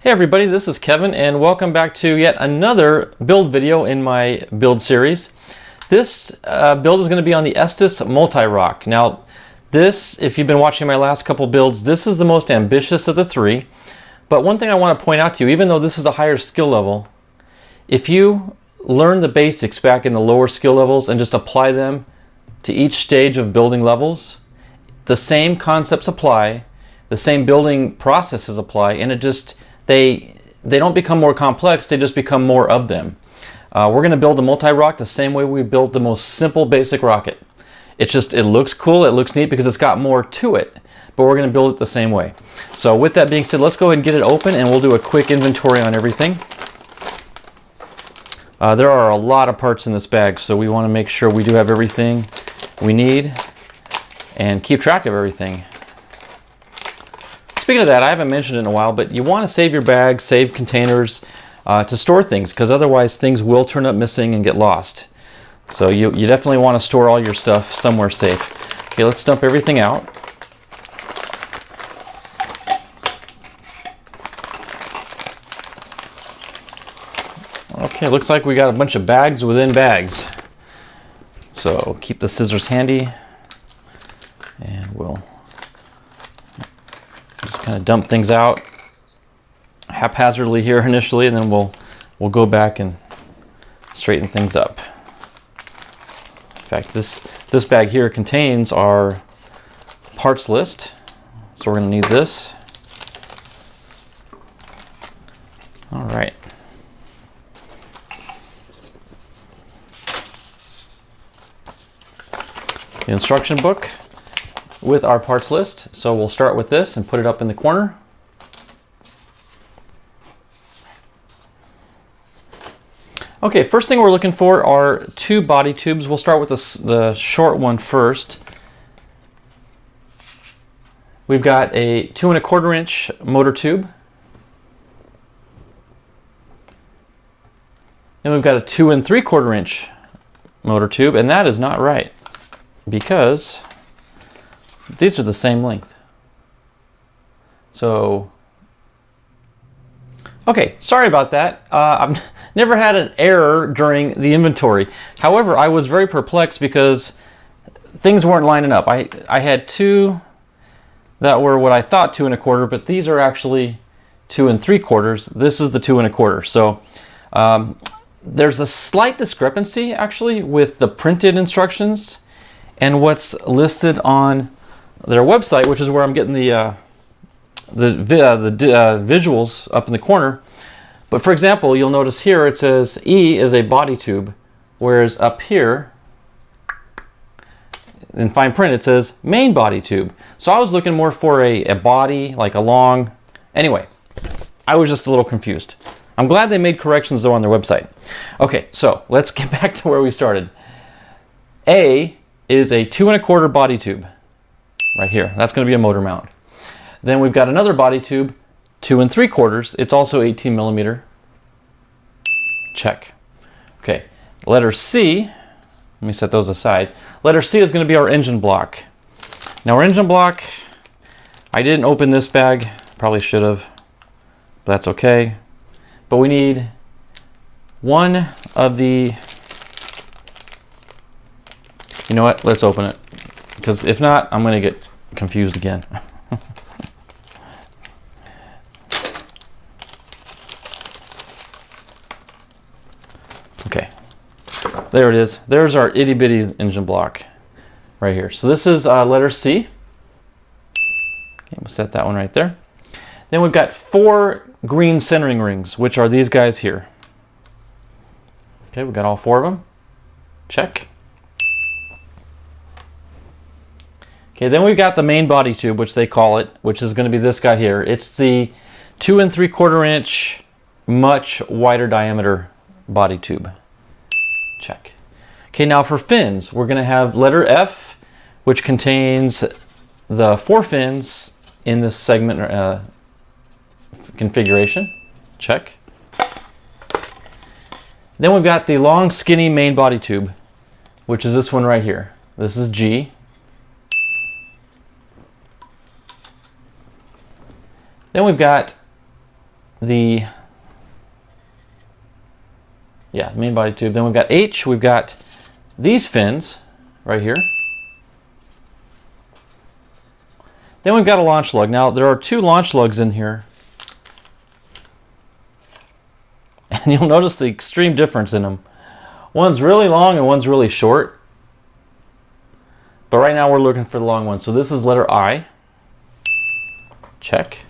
Hey everybody, this is Kevin and welcome back to yet another build video in my build series. This build is going to be on the Estes Multi-Roc. Now this, if you've been watching my last couple builds, this is the most ambitious of the three. But one thing I want to point out to you, even though this is a higher skill level, if you learn the basics back in the lower skill levels and just apply them to each stage of building levels, the same concepts apply, the same building processes apply, and it just they don't become more complex, they just become more of them. We're going to build a multi-roc the same way we built the most simple basic rocket. It looks cool, it looks neat because it's got more to it, but we're going to build it the same way. So with that being said, let's go ahead and get it open and we'll do a quick inventory on everything. There are a lot of parts in this bag, so we want to make sure we do have everything we need and keep track of everything. Speaking of that, I haven't mentioned it in a while, but you want to save your bags, save containers to store things, because otherwise things will turn up missing and get lost. So you definitely want to store all your stuff somewhere safe. Okay, let's dump everything out. Okay, looks like we got a bunch of bags within bags. So keep the scissors handy and we'll just kind of dump things out haphazardly here initially, and then we'll go back and straighten things up. In fact, this bag here contains our parts list, so we're going to need this. All right. The instruction book with our parts list. So we'll start with this and put it up in the corner. Okay, first thing we're looking for are two body tubes. We'll start with the short one first. We've got a 2 1/4 inch motor tube. Then we've got a 2 3/4 inch motor tube, and that is not right because these are the same length. So, okay, sorry about that. I've never had an error during the inventory. However, I was very perplexed because things weren't lining up. I had two that were what I thought 2 1/4, but these are actually 2 3/4. This is the 2 1/4. So there's a slight discrepancy actually with the printed instructions and what's listed on their website, which is where I'm getting the visuals up in the corner. But for example, you'll notice here it says E is a body tube, whereas up here in fine print it says main body tube. So I was looking more for a body, like a long, anyway, I was just a little confused. I'm glad they made corrections though on their website. Okay, so let's get back to where we started. A is a 2 1/4 body tube. Right here, that's going to be a motor mount. Then we've got another body tube, 2 3/4. It's also 18 millimeter. Check. Okay, letter C, let me set those aside. Letter C is going to be our engine block. Now our engine block, I didn't open this bag, probably should have, but that's okay. But we need one of the, you know what, let's open it. Because if not, I'm going to get confused again. Okay, there it is. There's our itty bitty engine block right here. So this is letter C. Okay, we'll set that one right there. Then we've got 4 green centering rings, which are these guys here. Okay, we've got all 4 of them. Check. Okay, then we've got the main body tube, which they call it, which is going to be this guy here. It's the 2 3/4 inch, much wider diameter body tube. Check. Okay, now for fins, we're going to have letter F, which contains the 4 fins in this segment configuration. Check. Then we've got the long, skinny main body tube, which is this one right here. This is G. Then we've got the main body tube. Then we've got H. We've got these fins right here. Then we've got a launch lug. Now there are two launch lugs in here, and you'll notice the extreme difference in them. One's really long and one's really short. But right now we're looking for the long one. So this is letter I. Check.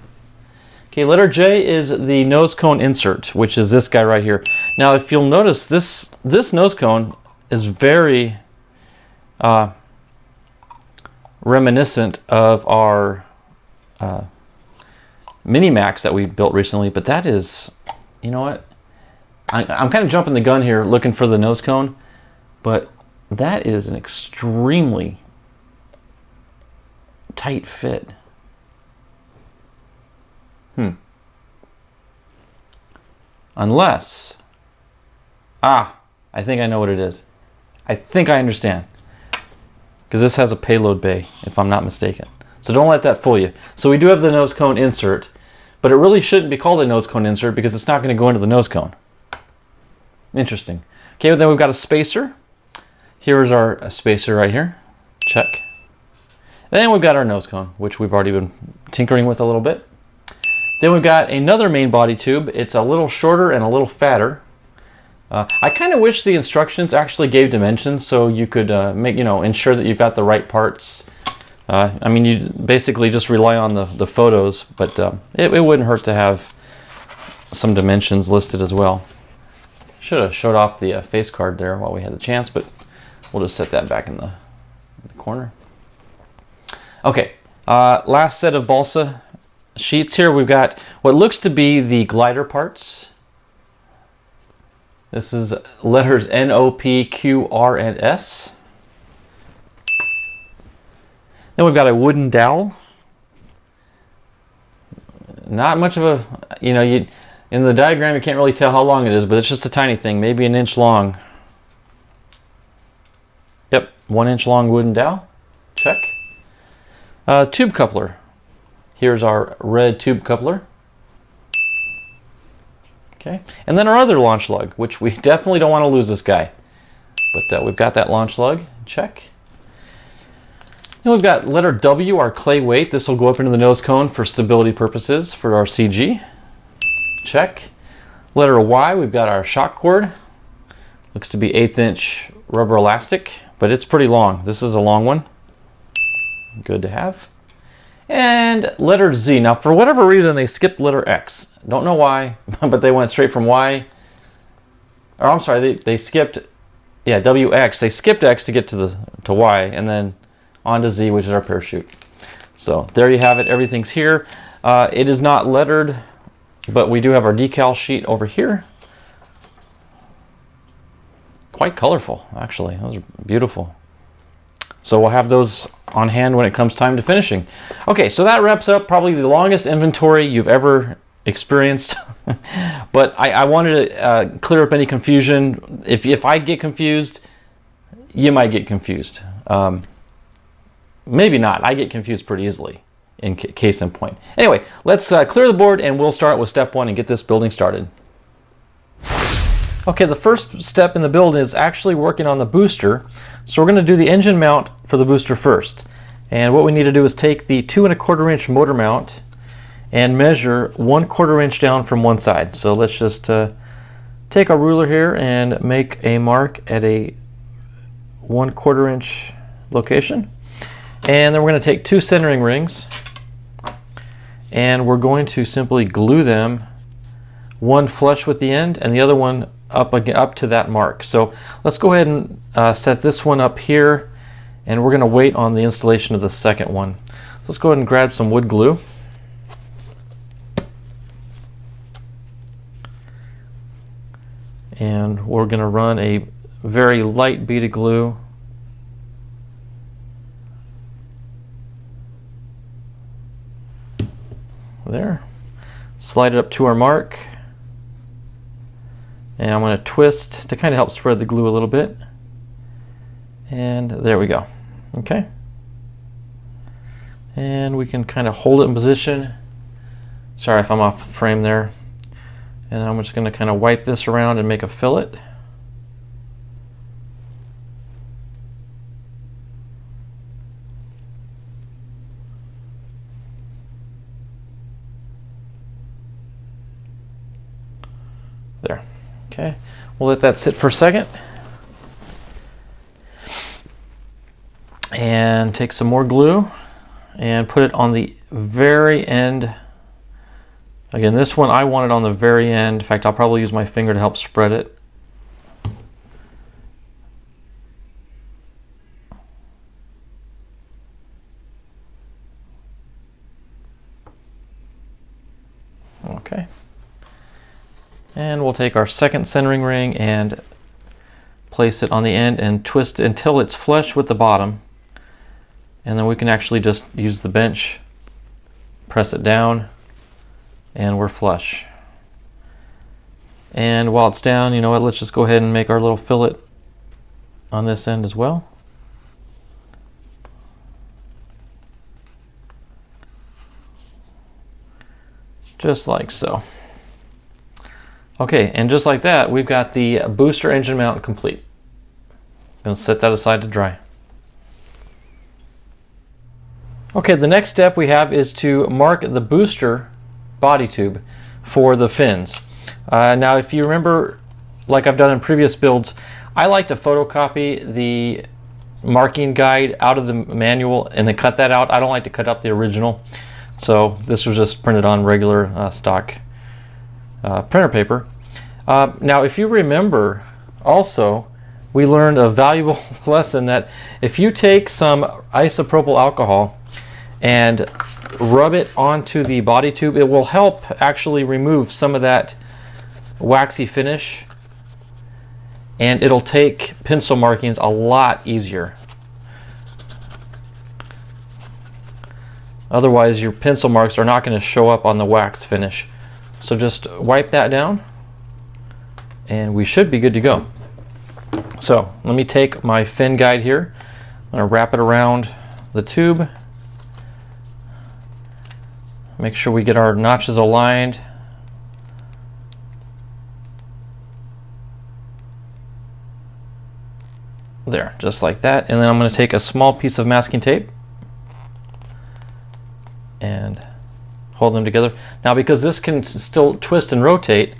Okay, letter J is the nose cone insert, which is this guy right here. Now if you'll notice, this nose cone is very reminiscent of our Mini Max that we built recently, but that is, you know what? I'm kind of jumping the gun here looking for the nose cone, but that is an extremely tight fit. Unless, I think I know what it is. I think I understand. Because this has a payload bay, if I'm not mistaken. So don't let that fool you. So we do have the nose cone insert, but it really shouldn't be called a nose cone insert because it's not going to go into the nose cone. Interesting. Okay, well, then we've got a spacer. Here's our spacer right here. Check. Then we've got our nose cone, which we've already been tinkering with a little bit. Then we've got another main body tube. It's a little shorter and a little fatter. I kind of wish the instructions actually gave dimensions so you could ensure that you've got the right parts. I mean, you basically just rely on the photos, but it wouldn't hurt to have some dimensions listed as well. Should have showed off the face card there while we had the chance, but we'll just set that back in the corner. Okay, last set of balsa sheets here. We've got what looks to be the glider parts. This is letters N, O, P, Q, R, and S. Then we've got a wooden dowel. Not much of a, in the diagram you can't really tell how long it is, but it's just a tiny thing, maybe an inch long. Yep, 1 inch long wooden dowel. Check. Tube coupler. Here's our red tube coupler. Okay, and then our other launch lug, which we definitely don't want to lose this guy. But we've got that launch lug. Check. And we've got letter W, our clay weight. This will go up into the nose cone for stability purposes for our CG. Check. Letter Y, we've got our shock cord. Looks to be 1/8 inch rubber elastic, but it's pretty long. This is a long one. Good to have. And letter Z. Now, for whatever reason, they skipped letter X. Don't know why, but they went straight from Y. Or I'm sorry, they skipped, WX. They skipped X to get to Y, and then on to Z, which is our parachute. So there you have it. Everything's here. It is not lettered, but we do have our decal sheet over here. Quite colorful, actually. Those are beautiful. So we'll have those on hand when it comes time to finishing. Okay, so that wraps up probably the longest inventory you've ever experienced. But I wanted to clear up any confusion. If I get confused, you might get confused. Maybe not. I get confused pretty easily, in case in point. Anyway, let's clear the board and we'll start with step 1 and get this building started. Okay, the first step in the build is actually working on the booster. So we're going to do the engine mount for the booster first. And what we need to do is take the 2 1/4 inch motor mount and measure 1/4 inch down from one side. So let's just take our ruler here and make a mark at a 1/4 inch location. And then we're going to take 2 centering rings and we're going to simply glue them, one flush with the end and the other one up to that mark. So let's go ahead and set this one up here, and we're going to wait on the installation of the second one. So let's go ahead and grab some wood glue. And we're going to run a very light bead of glue there. Slide it up to our mark. And I'm going to twist to kind of help spread the glue a little bit. And there we go. Okay. And we can kind of hold it in position. Sorry if I'm off frame there. And then I'm just going to kind of wipe this around and make a fillet. There. Okay, we'll let that sit for a second. And take some more glue and put it on the very end. Again, this one I want it on the very end. In fact, I'll probably use my finger to help spread it. Okay. And we'll take our second centering ring and place it on the end and twist it until it's flush with the bottom. And then we can actually just use the bench, press it down, and we're flush. And while it's down, you know what, let's just go ahead and make our little fillet on this end as well. Just like so. Okay, and just like that, we've got the booster engine mount complete. I'm going to set that aside to dry. Okay, the next step we have is to mark the booster body tube for the fins. Now, if you remember, like I've done in previous builds, I like to photocopy the marking guide out of the manual and then cut that out. I don't like to cut up the original. So this was just printed on regular stock printer paper. Now, if you remember, also, we learned a valuable lesson that if you take some isopropyl alcohol and rub it onto the body tube, it will help actually remove some of that waxy finish, and it'll take pencil markings a lot easier. Otherwise, your pencil marks are not going to show up on the wax finish. So just wipe that down and we should be good to go. So let me take my fin guide here. I'm going to wrap it around the tube. Make sure we get our notches aligned. There, just like that. And then I'm going to take a small piece of masking tape and hold them together. Now, because this can still twist and rotate,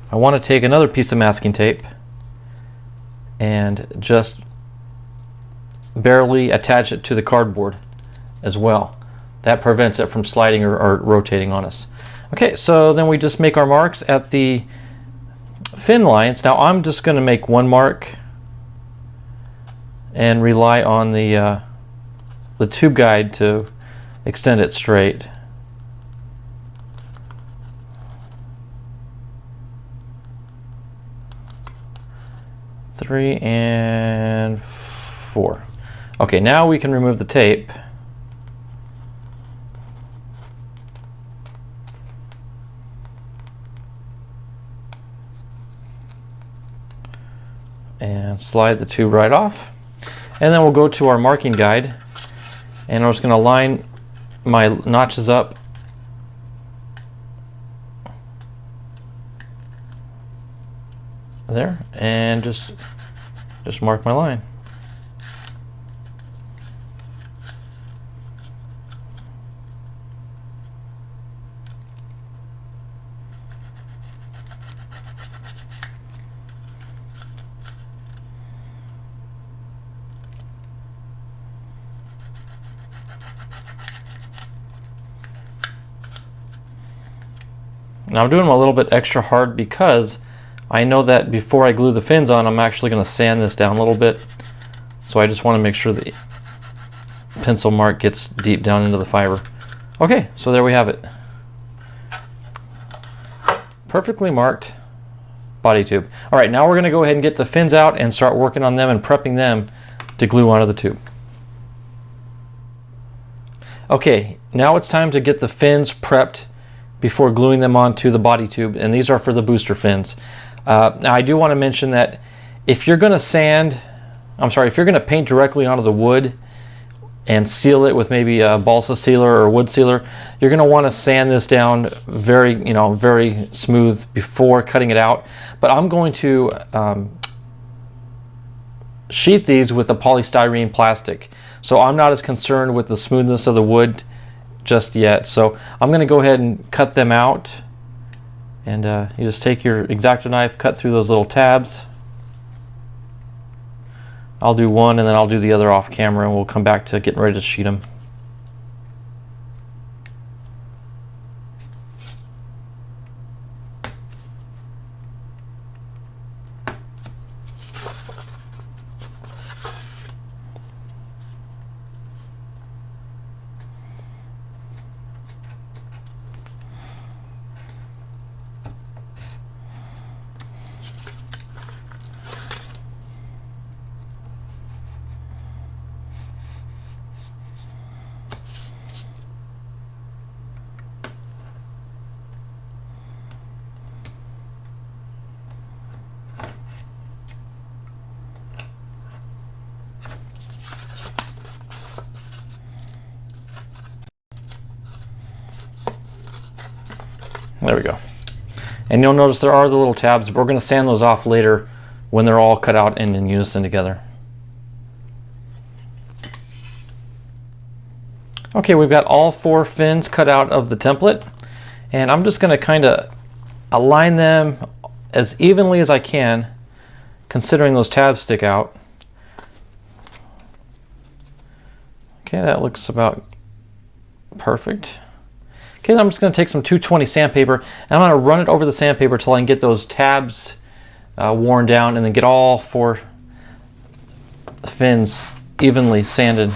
I want to take another piece of masking tape and just barely attach it to the cardboard as well. That prevents it from sliding or rotating on us. Okay, so then we just make our marks at the fin lines. Now I'm just going to make one mark and rely on the tube guide to extend it straight. Three and four. Okay, now we can remove the tape. And slide the tube right off. And then we'll go to our marking guide and I'm just going to line my notches up there and just mark my line. Now I'm doing them a little bit extra hard because I know that before I glue the fins on, I'm actually going to sand this down a little bit. So I just want to make sure the pencil mark gets deep down into the fiber. Okay, so there we have it. Perfectly marked body tube. All right, now we're going to go ahead and get the fins out and start working on them and prepping them to glue onto the tube. Okay, now it's time to get the fins prepped before gluing them onto the body tube, and these are for the booster fins. Now I do want to mention that if you're going to if you're going to paint directly onto the wood and seal it with maybe a balsa sealer or wood sealer, you're going to want to sand this down very, very smooth before cutting it out. But I'm going to sheet these with the polystyrene plastic, so I'm not as concerned with the smoothness of the wood just yet. So I'm going to go ahead and cut them out, and you just take your X-Acto knife, cut through those little tabs. I'll do one and then I'll do the other off camera, and we'll come back to getting ready to sheet them. There we go. And you'll notice there are the little tabs, but we're going to sand those off later when they're all cut out and in unison together. Okay, we've got all 4 fins cut out of the template, and I'm just going to kind of align them as evenly as I can, considering those tabs stick out. Okay, that looks about perfect. Okay, I'm just going to take some 220 sandpaper, and I'm going to run it over the sandpaper till I can get those tabs worn down, and then get all 4 fins evenly sanded.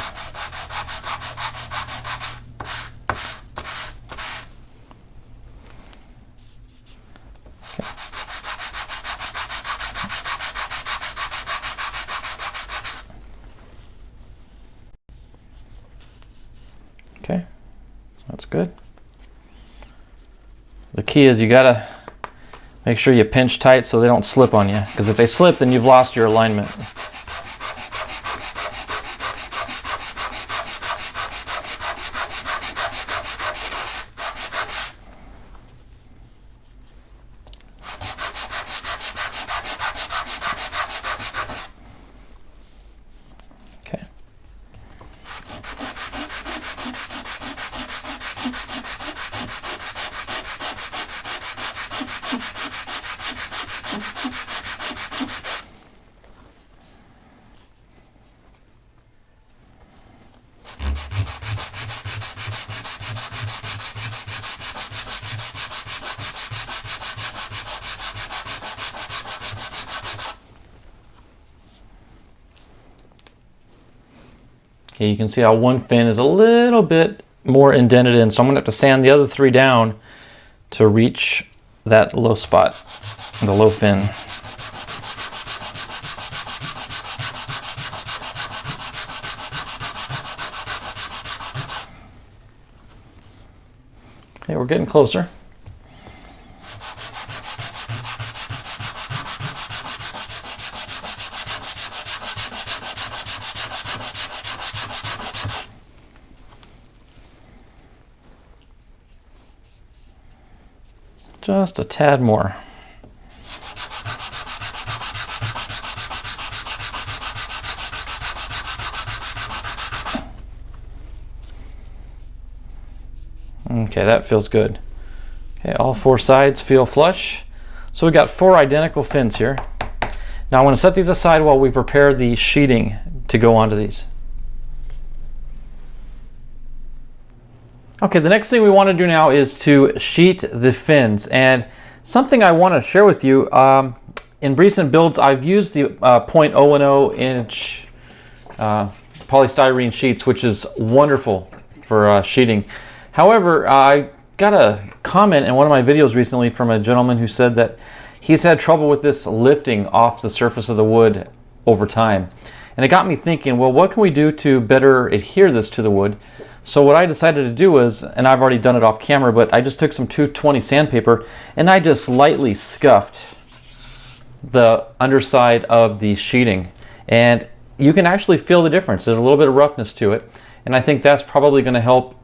Okay, that's good. The key is you gotta make sure you pinch tight so they don't slip on you, because if they slip, then you've lost your alignment. Okay. Okay, you can see how one fin is a little bit more indented in, so I'm going to have to sand the other 3 down to reach that low spot, the low fin. Okay, we're getting closer. Just a tad more. Okay, that feels good. Okay, all 4 sides feel flush. So we got 4 identical fins here. Now I want to set these aside while we prepare the sheeting to go onto these. Okay, the next thing we want to do now is to sheet the fins, and something I want to share with you. In recent builds, I've used the 0.010 inch polystyrene sheets, which is wonderful for sheeting. However, I got a comment in one of my videos recently from a gentleman who said that he's had trouble with this lifting off the surface of the wood over time. And it got me thinking, well, what can we do to better adhere this to the wood? So what I decided to do was, and I've already done it off camera, but I just took some 220 sandpaper and I just lightly scuffed the underside of the sheeting. And you can actually feel the difference. There's a little bit of roughness to it. and I think that's probably going to help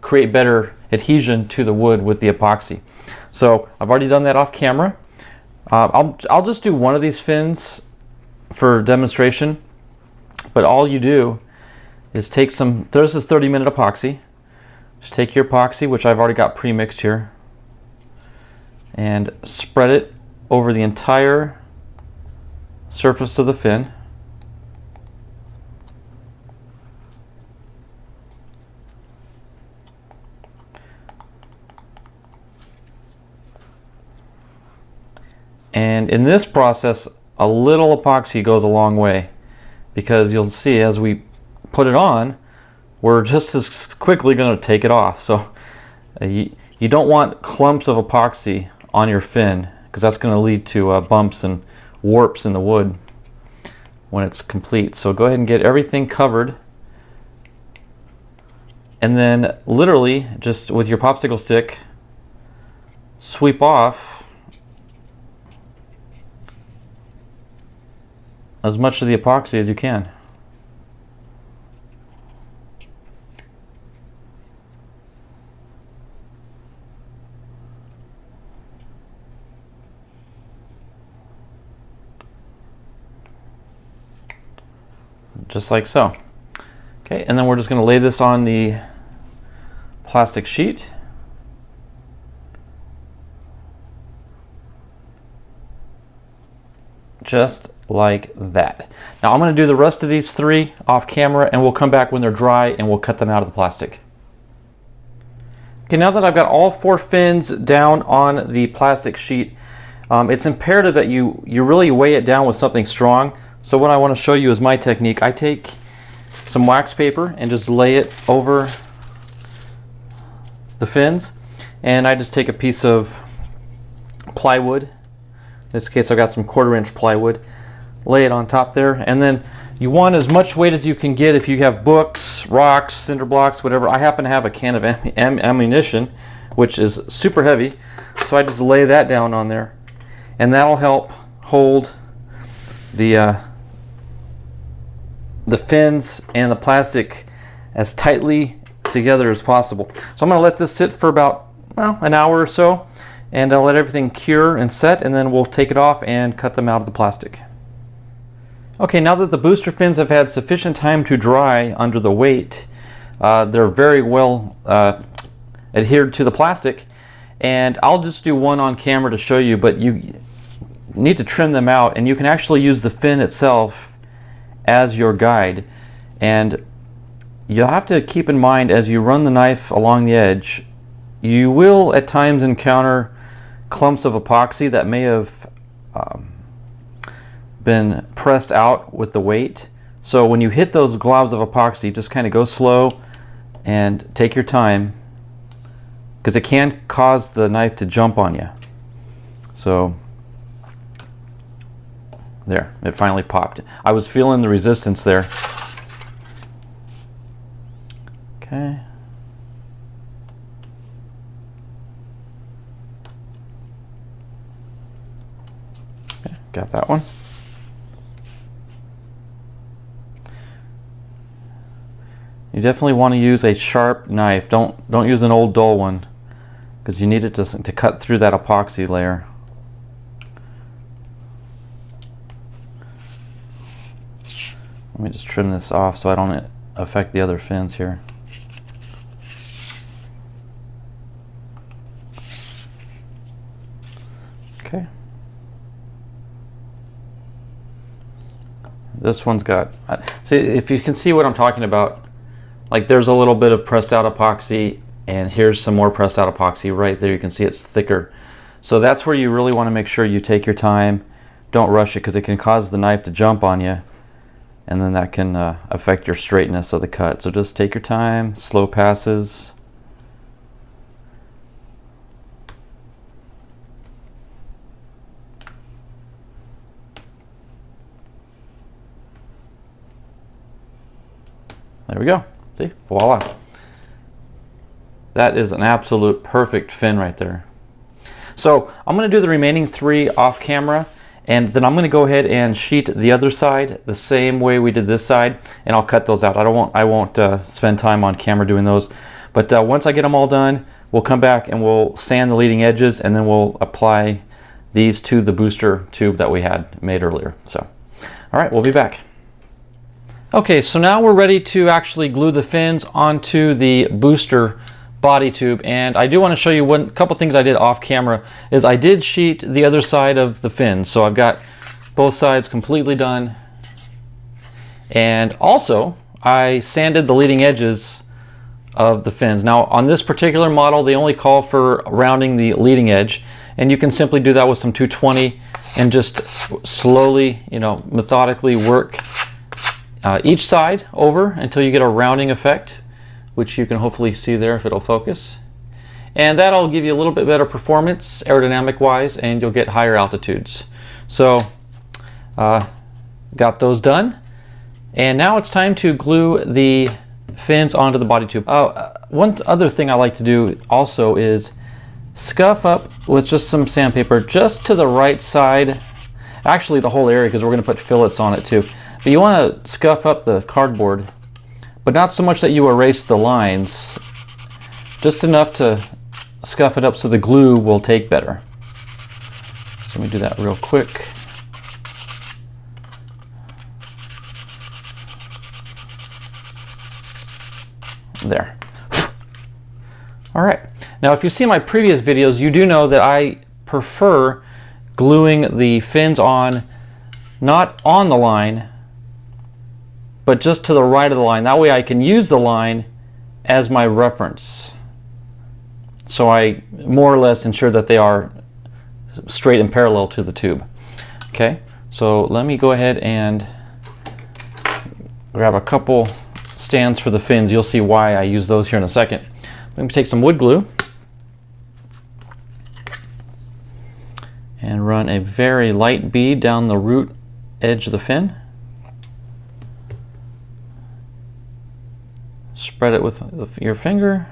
create better adhesion to the wood with the epoxy. So I've already done that off camera. I'll just do one of these fins for demonstration, but all you do is take some, this is 30-minute epoxy. Just take your epoxy, which I've already got pre-mixed here, and spread it over the entire surface of the fin. And in this process, a little epoxy goes a long way, because you'll see as we put it on, we're just as quickly going to take it off. So you don't want clumps of epoxy on your fin, because that's going to lead to bumps and warps in the wood when it's complete. So go ahead and get everything covered, and then literally just with your popsicle stick sweep off as much of the epoxy as you can. Just like so. Okay, and then we're just going to lay this on the plastic sheet. Just like that. Now I'm going to do the rest of these three off camera, and we'll come back when they're dry and we'll cut them out of the plastic. Okay, now that I've got all 4 fins down on the plastic sheet, it's imperative that you really weigh it down with something strong. So what I want to show you is my technique. I take some wax paper and just lay it over the fins, and I just take a piece of plywood. In this case I've got some 1/4-inch plywood, lay it on top there, and then you want as much weight as you can get. If you have books, rocks, cinder blocks, whatever. I happen to have a can of ammunition, which is super heavy, so I just lay that down on there, and that'll help hold the fins and the plastic as tightly together as possible. So I'm going to let this sit for about, well, an hour or so, and I'll let everything cure and set, and then we'll take it off and cut them out of the plastic. Okay, now that the booster fins have had sufficient time to dry under the weight, they're very well adhered to the plastic, and I'll just do one on camera to show you, but you need to trim them out, and you can actually use the fin itself as your guide. And you'll have to keep in mind, as you run the knife along the edge, you will at times encounter clumps of epoxy that may have been pressed out with the weight. So when you hit those globs of epoxy, just kind of go slow and take your time, because it can cause the knife to jump on you. So there, it finally popped. I was feeling the resistance there. Okay. Okay, got that one. You definitely want to use a sharp knife. Don't use an old dull one, because you need it to cut through that epoxy layer. Let me just trim this off so I don't affect the other fins here. Okay. This one's got, see, if you can see what I'm talking about, like there's a little bit of pressed out epoxy, and here's some more pressed out epoxy right there. You can see it's thicker. So that's where you really want to make sure you take your time. Don't rush it, because it can cause the knife to jump on you, and then that can affect your straightness of the cut. So just take your time, slow passes. There we go. See, voila. That is an absolute perfect fin right there. So I'm going to do the remaining 3 off camera, And then I'm going to go ahead and sheet the other side the same way we did this side, and I'll cut those out. I won't spend time on camera doing those. But once I get them all done, we'll come back and we'll sand the leading edges, and then we'll apply these to the booster tube that we had made earlier. So, all right, we'll be back. Okay, so now we're ready to actually glue the fins onto the booster body tube, and I do want to show you a couple things I did off camera. Is I did sheet the other side of the fins, so I've got both sides completely done, and also I sanded the leading edges of the fins. Now on this particular model they only call for rounding the leading edge, and you can simply do that with some 220 and just slowly, methodically work each side over until you get a rounding effect, which you can hopefully see there if it'll focus. And that'll give you a little bit better performance aerodynamic wise, and you'll get higher altitudes. So got those done, and now it's time to glue the fins onto the body tube. One other thing I like to do also is scuff up with just some sandpaper just to the right side, actually the whole area, because we're going to put fillets on it too. But you want to scuff up the cardboard, but not so much that you erase the lines, just enough to scuff it up so the glue will take better. So let me do that real quick. There. All right. Now if you see my previous videos, you do know that I prefer gluing the fins on, not on the line, but just to the right of the line. That way I can use the line as my reference. So I more or less ensure that they are straight and parallel to the tube. Okay, so let me go ahead and grab a couple stands for the fins. You'll see why I use those here in a second. Let me take some wood glue and run a very light bead down the root edge of the fin. Spread it with your finger.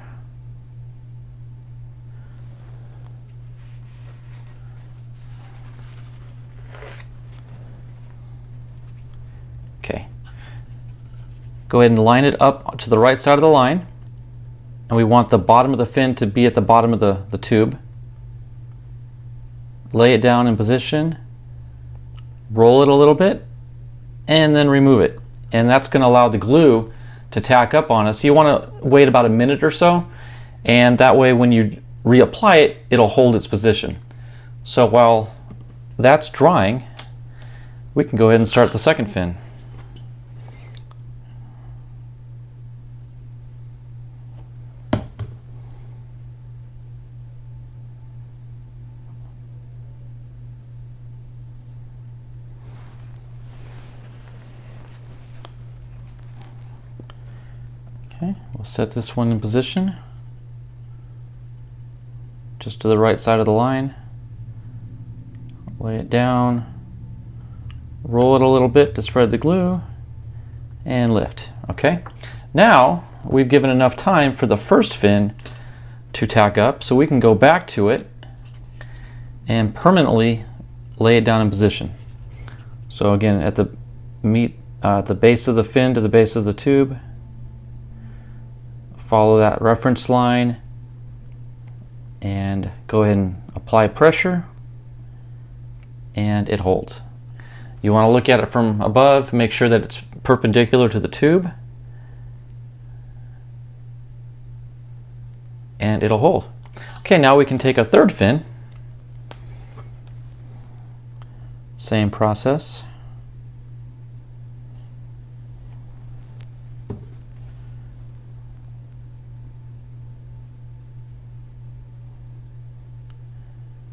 Okay. Go ahead and line it up to the right side of the line. And we want the bottom of the fin to be at the bottom of the tube. Lay it down in position. Roll it a little bit. And then remove it. And that's going to allow the glue to tack up on us. You want to wait about a minute or so, and that way when you reapply it, it'll hold its position. So while that's drying, we can go ahead and start the second fin. Okay, we'll set this one in position, just to the right side of the line. Lay it down, roll it a little bit to spread the glue, and lift. Okay, now we've given enough time for the first fin to tack up, so we can go back to it and permanently lay it down in position. So again, at the base of the fin to the base of the tube, follow that reference line and go ahead and apply pressure, and it holds. You want to look at it from above, make sure that it's perpendicular to the tube, and it'll hold. Okay, now we can take a third fin. Same process.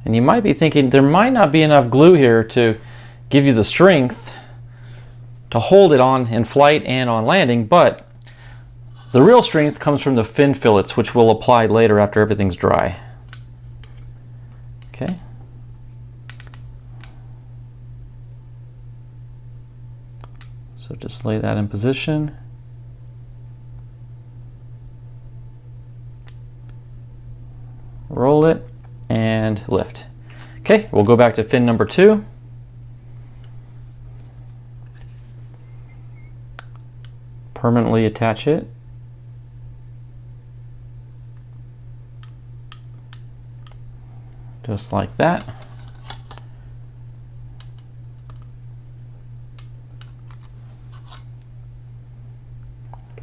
And you might be thinking there might not be enough glue here to give you the strength to hold it on in flight and on landing, but the real strength comes from the fin fillets, which we'll apply later after everything's dry. Okay. So just lay that in position. Roll it and lift. Okay, we'll go back to fin number 2. permanently attach it. Just like that.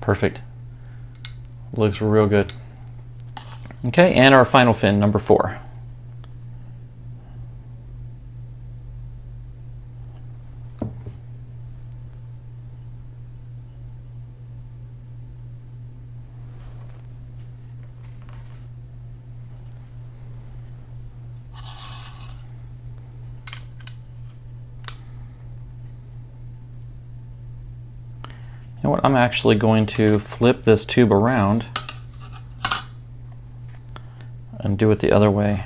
Perfect. Looks real good. Okay, and our final fin, number 4. You know what, I'm actually going to flip this tube around and do it the other way.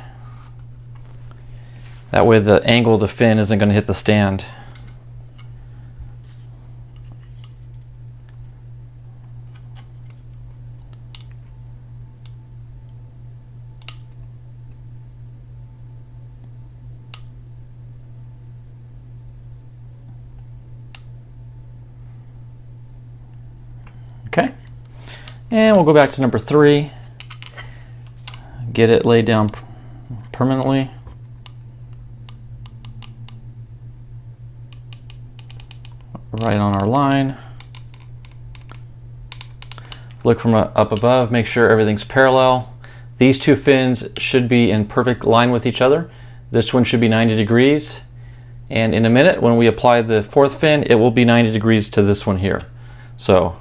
That way the angle of the fin isn't going to hit the stand. Okay, and we'll go back to number 3, get it laid down permanently. Right on our line. Look from up above, make sure everything's parallel. These 2 fins should be in perfect line with each other. This one should be 90 degrees. And in a minute, when we apply the 4th fin, it will be 90 degrees to this one here. So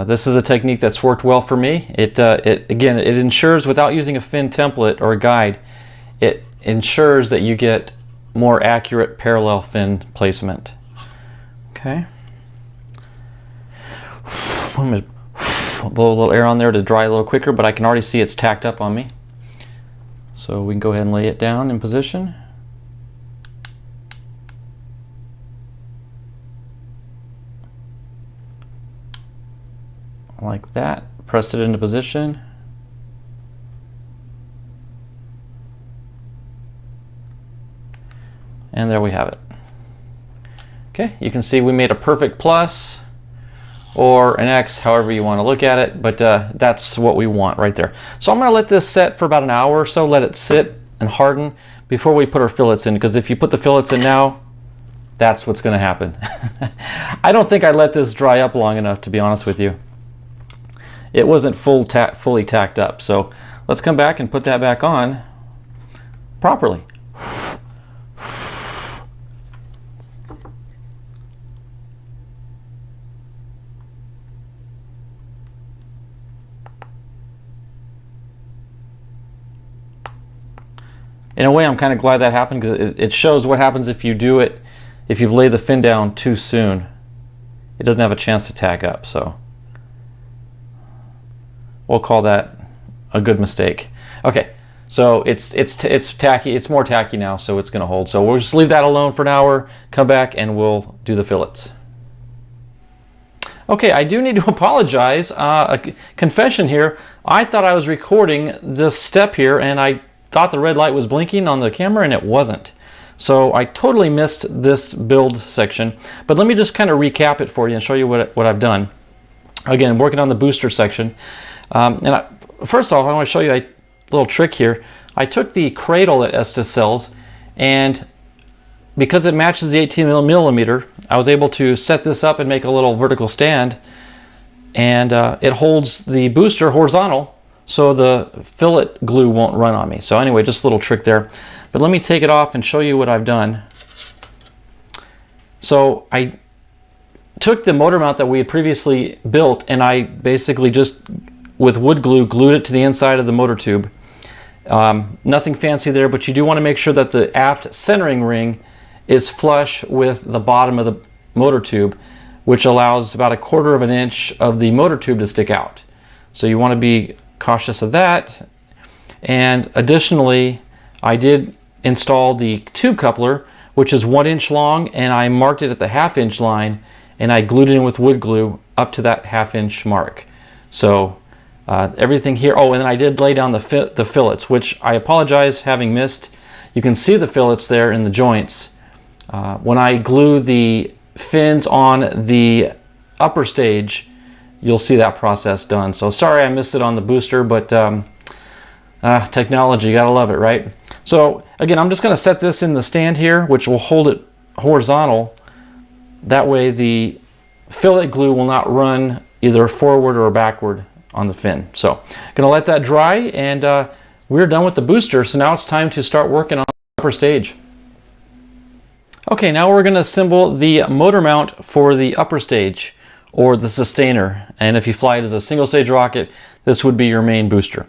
this is a technique that's worked well for me. It ensures, without using a fin template or a guide, it ensures that you get more accurate parallel fin placement. Okay. I'm going to blow a little air on there to dry a little quicker, but I can already see it's tacked up on me. So we can go ahead and lay it down in position. Like that. Press it into position. And there we have it. Okay, you can see we made a perfect plus or an X, however you want to look at it, but that's what we want right there. So I'm going to let this set for about an hour or so, let it sit and harden before we put our fillets in, because if you put the fillets in now, that's what's going to happen. I don't think I let this dry up long enough, to be honest with you. It wasn't fully tacked up, so let's come back and put that back on properly. In a way, I'm kind of glad that happened, because it shows what happens if you do it, if you lay the fin down too soon. It doesn't have a chance to tack up, so we'll call that a good mistake. Okay, so it's tacky. It's more tacky now, so it's going to hold. So we'll just leave that alone for an hour, come back, and we'll do the fillets. Okay, I do need to apologize. A confession here. I thought I was recording this step here, and I thought the red light was blinking on the camera, and it wasn't. So I totally missed this build section. But let me just kind of recap it for you and show you what I've done. Again, working on the booster section. First off, I want to show you a little trick here. I took the cradle that Estes sells, and because it matches the 18 millimeter, I was able to set this up and make a little vertical stand, and it holds the booster horizontal, so the fillet glue won't run on me. So anyway, just a little trick there. But let me take it off and show you what I've done. So I took the motor mount that we had previously built, and I basically just, with wood glue, glued it to the inside of the motor tube. Nothing fancy there, but you do want to make sure that the aft centering ring is flush with the bottom of the motor tube, which allows about 1/4 of an inch of the motor tube to stick out. So you want to be cautious of that. And additionally, I did install the tube coupler, which is 1 inch long, and I marked it at the 1/2 inch line, and I glued it in with wood glue up to that 1/2 inch mark. So everything here. Oh, and then I did lay down the fillets, which I apologize having missed. You can see the fillets there in the joints. When I glue the fins on the upper stage, you'll see that process done. So sorry I missed it on the booster, but technology, you gotta love it, right? So again, I'm just gonna set this in the stand here, which will hold it horizontal. That way the fillet glue will not run either forward or backward on the fin. So gonna let that dry, and we're done with the booster. So now it's time to start working on the upper stage. Okay, now we're gonna assemble the motor mount for the upper stage, or the sustainer. And if you fly it as a single stage rocket, this would be your main booster.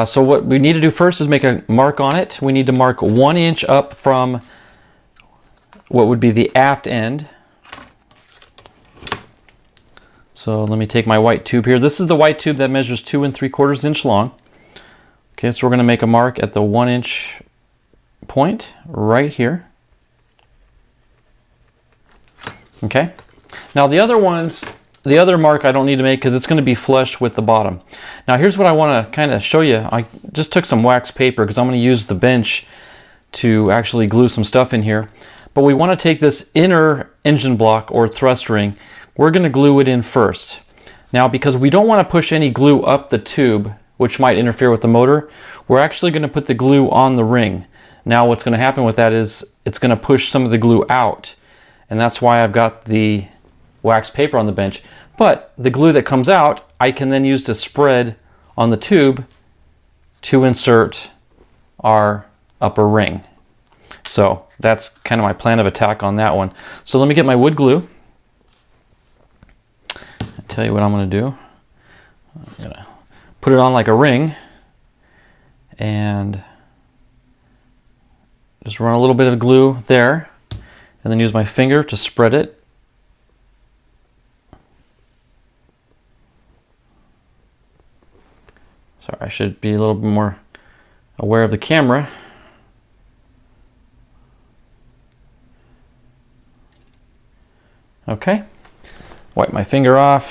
So what we need to do first is make a mark on it. We need to mark 1 inch up from what would be the aft end. So let me take my white tube here. This is the white tube that measures 2 3/4 inch long. Okay, so we're gonna make a mark at the 1 inch point right here. Okay. Now the other ones, the other mark I don't need to make because it's going to be flush with the bottom. Now here's what I want to kind of show you. I just took some wax paper because I'm going to use the bench to actually glue some stuff in here. But we want to take this inner engine block or thrust ring. We're going to glue it in first. Now because we don't want to push any glue up the tube, which might interfere with the motor, we're actually going to put the glue on the ring. Now what's going to happen with that is it's going to push some of the glue out. And that's why I've got the wax paper on the bench. But the glue that comes out, I can then use to spread on the tube to insert our upper ring. So that's kind of my plan of attack on that one. So let me get my wood glue. I'll tell you what I'm going to do. I'm going to put it on like a ring and just run a little bit of glue there. And then use my finger to spread it. Sorry, I should be a little bit more aware of the camera. Okay, wipe my finger off.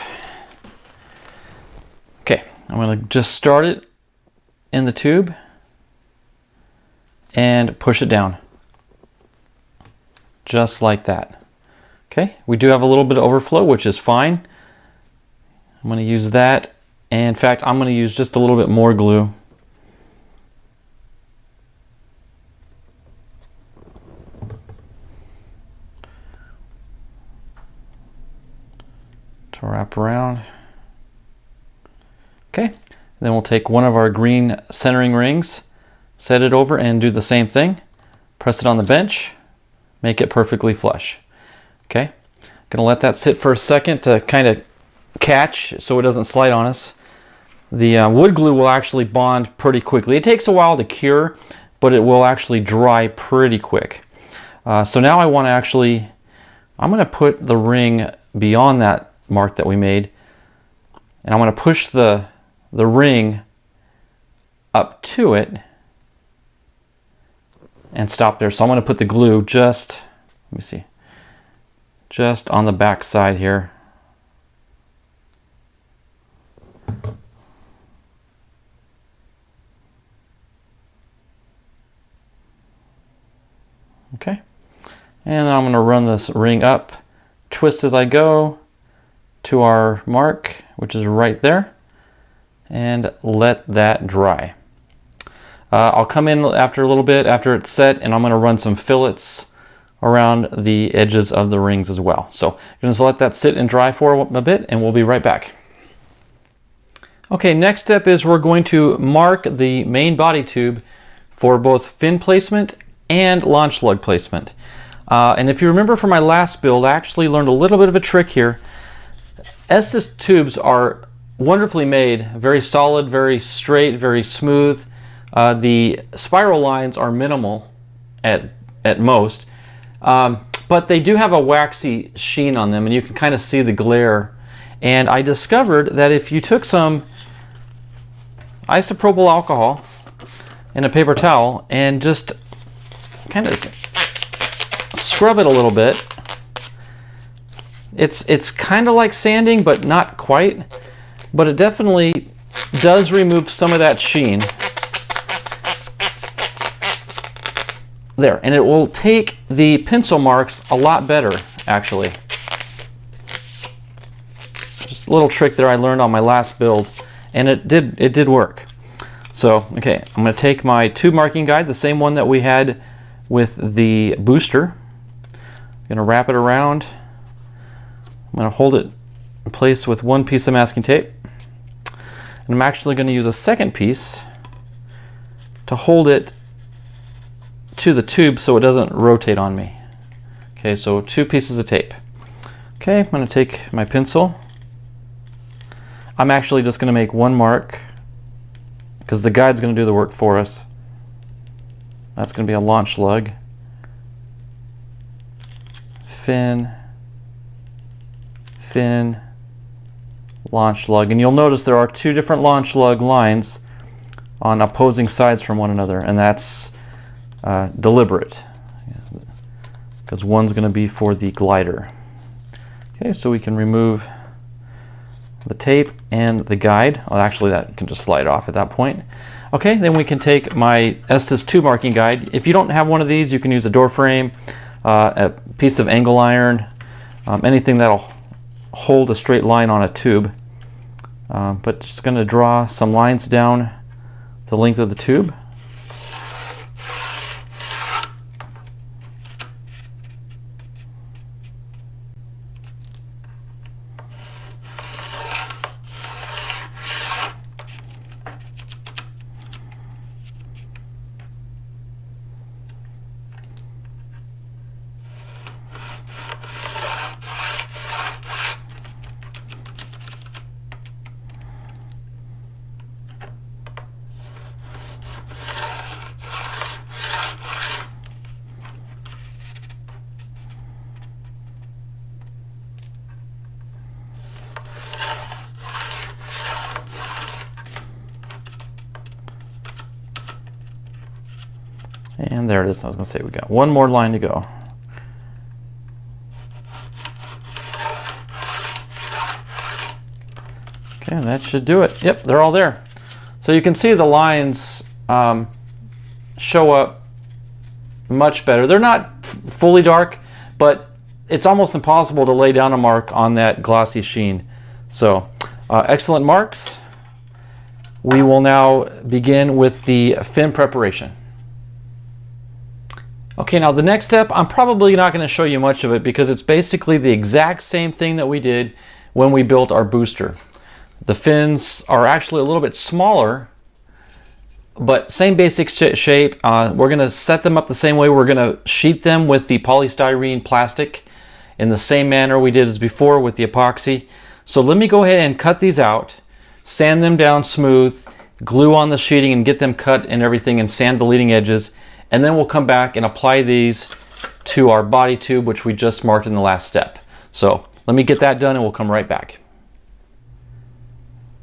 Okay, I'm going to just start it in the tube and push it down. Just like that. Okay, we do have a little bit of overflow, which is fine. I'm going to use that, and in fact I'm going to use just a little bit more glue. To wrap around. Okay, then we'll take one of our green centering rings, set it over and do the same thing. Press it on the bench. Make it perfectly flush. Okay, gonna let that sit for a second to kind of catch so it doesn't slide on us. The wood glue will actually bond pretty quickly. It takes a while to cure, but it will actually dry pretty quick. So now I want to actually, I'm going to put the ring beyond that mark that we made, and I'm going to push the ring up to it and stop there. So I'm going to put the glue just, let me see, just on the back side here. Okay, and then I'm going to run this ring up, twist as I go to our mark, which is right there, and let that dry. I'll come in after a little bit after it's set, and I'm going to run some fillets around the edges of the rings as well. So I'm going to let that sit and dry for a bit, and we'll be right back. Okay, next step is we're going to mark the main body tube for both fin placement and launch lug placement. And if you remember from my last build, I actually learned a little bit of a trick here. Estes tubes are wonderfully made, very solid, very straight, very smooth. The spiral lines are minimal at most, but they do have a waxy sheen on them, and you can kind of see the glare. And I discovered that if you took some isopropyl alcohol in a paper towel and just kind of scrub it a little bit, it's kind of like sanding, but not quite, but it definitely does remove some of that sheen there, and it will take the pencil marks a lot better, actually. little trick there I learned on my last build, and it did work. So, okay, I'm going to take my tube marking guide, the same one that we had with the booster. I'm going to wrap it around. I'm going to hold it in place with one piece of masking tape. And I'm actually going to use a second piece to hold it to the tube so it doesn't rotate on me. Okay, so 2 pieces of tape. Okay, I'm going to take my pencil. I'm actually just going to make one mark because the guide's going to do the work for us. That's going to be a launch lug. Fin, fin, launch lug. And you'll notice there are 2 different launch lug lines on opposing sides from one another, and that's deliberate because one's going to be for the glider. Okay, so we can remove the tape and the guide. Well, actually that can just slide off at that point. Okay, then we can take my Estes tube marking guide. If you don't have one of these, you can use a door frame, a piece of angle iron, anything that'll hold a straight line on a tube. But just going to draw some lines down the length of the tube. And there it is. I was going to say we got one more line to go. Okay, that should do it. Yep, they're all there. So you can see the lines show up much better. They're not fully dark, but it's almost impossible to lay down a mark on that glossy sheen. So excellent marks. We will now begin with the fin preparation. Okay, now the next step, I'm probably not going to show you much of it because it's basically the exact same thing that we did when we built our booster. The fins are actually a little bit smaller, but same basic shape. We're going to set them up the same way. We're going to sheet them with the polystyrene plastic in the same manner we did as before with the epoxy. So let me go ahead and cut these out, sand them down smooth, glue on the sheeting and get them cut and everything, and sand the leading edges. And then we'll come back and apply these to our body tube, which we just marked in the last step. So let me get that done and we'll come right back.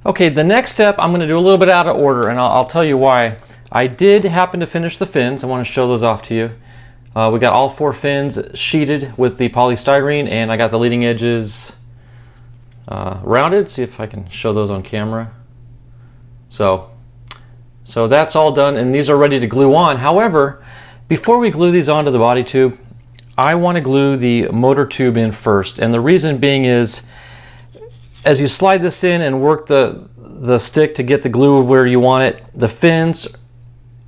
Okay, the next step I'm going to do a little bit out of order, and I'll tell you why. I did happen to finish the fins. I want to show those off to you. We got all 4 fins sheeted with the polystyrene, and I got the leading edges rounded. See if I can show those on camera. So that's all done, and these are ready to glue on. However, before we glue these onto the body tube, I want to glue the motor tube in first. And the reason being is, as you slide this in and work the stick to get the glue where you want it, the fins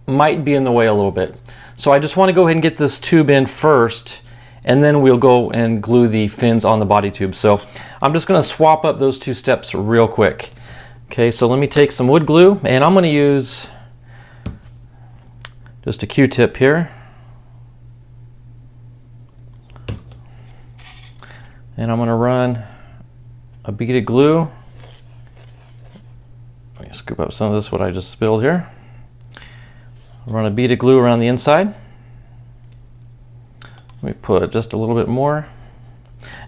might be in the way a little bit. So I just want to go ahead and get this tube in first, and then we'll go and glue the fins on the body tube. So I'm just going to swap up those 2 steps real quick. Okay, so let me take some wood glue, and I'm going to use just a Q-tip here. And I'm going to run a bead of glue. Let me scoop up some of this, what I just spilled here. Run a bead of glue around the inside. Let me put just a little bit more.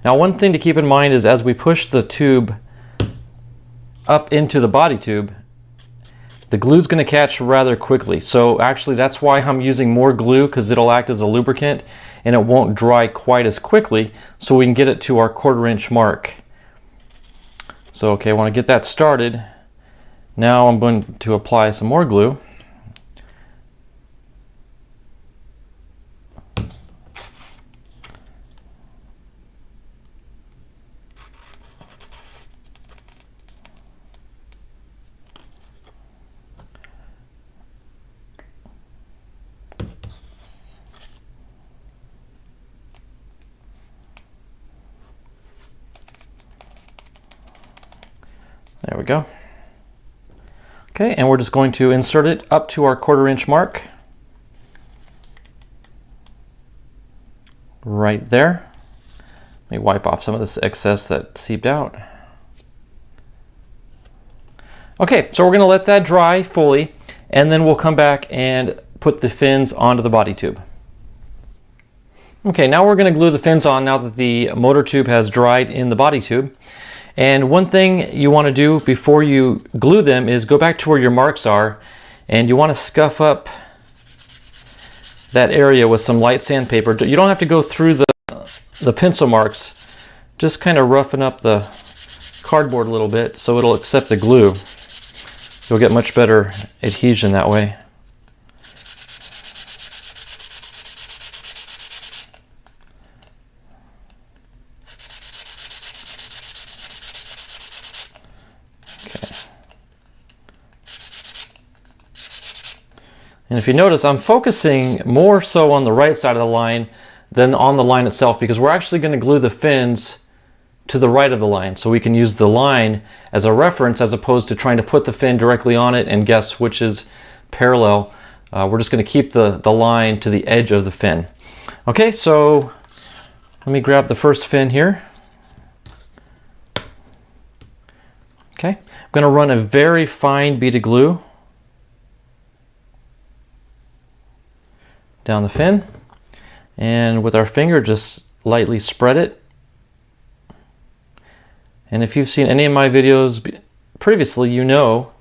Now, one thing to keep in mind is as we push the tube up into the body tube, the glue's going to catch rather quickly. So actually that's why I'm using more glue, because it'll act as a lubricant and it won't dry quite as quickly, so we can get it to our 1/4 inch mark. So okay, I want to get that started. Now I'm going to apply some more glue. There we go. Okay, and we're just going to insert it up to our 1/4 inch mark. Right there. Let me wipe off some of this excess that seeped out. Okay, so we're going to let that dry fully, and then we'll come back and put the fins onto the body tube. Okay, now we're going to glue the fins on now that the motor tube has dried in the body tube. And one thing you want to do before you glue them is go back to where your marks are, and you want to scuff up that area with some light sandpaper. You don't have to go through the pencil marks, just kind of roughen up the cardboard a little bit so it'll accept the glue. You'll get much better adhesion that way. And if you notice, I'm focusing more so on the right side of the line than on the line itself, because we're actually going to glue the fins to the right of the line, so we can use the line as a reference as opposed to trying to put the fin directly on it and guess which is parallel. We're just going to keep the line to the edge of the fin. Okay, so let me grab the first fin here. Okay, I'm going to run a very fine bead of glue down the fin, and with our finger just lightly spread it. And if you've seen any of my videos previously, you know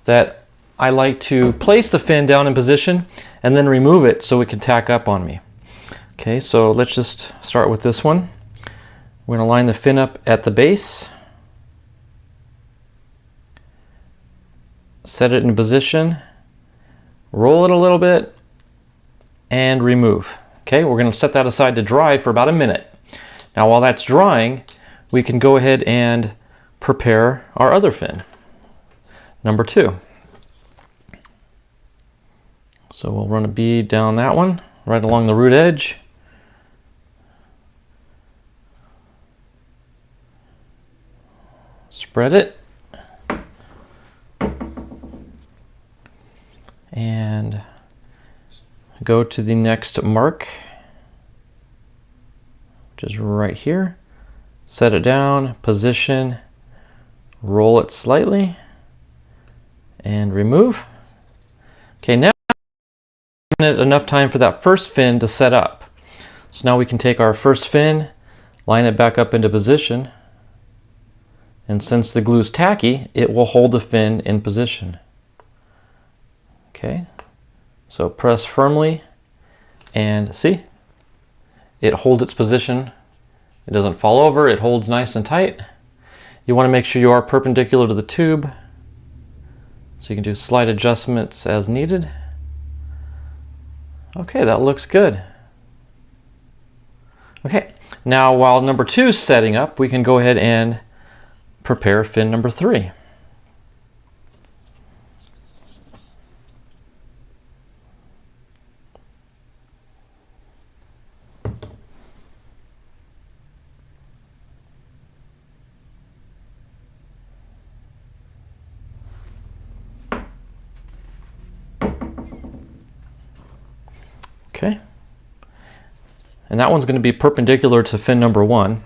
that I like to place the fin down in position and then remove it so it can tack up on me. Okay, so let's just start with this one. We're going to line the fin up at the base, set it in position, roll it a little bit, and remove. Okay, we're going to set that aside to dry for about a minute. Now while that's drying, we can go ahead and prepare our other fin, number 2. So we'll run a bead down that one, right along the root edge. Spread it. And go to the next mark, which is right here. Set it down, position, roll it slightly, and remove. Okay, now enough time for that first fin to set up. So now we can take our first fin, line it back up into position, and since the glue's tacky, it will hold the fin in position. Okay, so press firmly, and see, it holds its position. It doesn't fall over, it holds nice and tight. You want to make sure you are perpendicular to the tube, so you can do slight adjustments as needed. Okay, that looks good. Okay, now while number 2 is setting up, we can go ahead and prepare fin number 3. Okay, and that one's going to be perpendicular to fin number 1,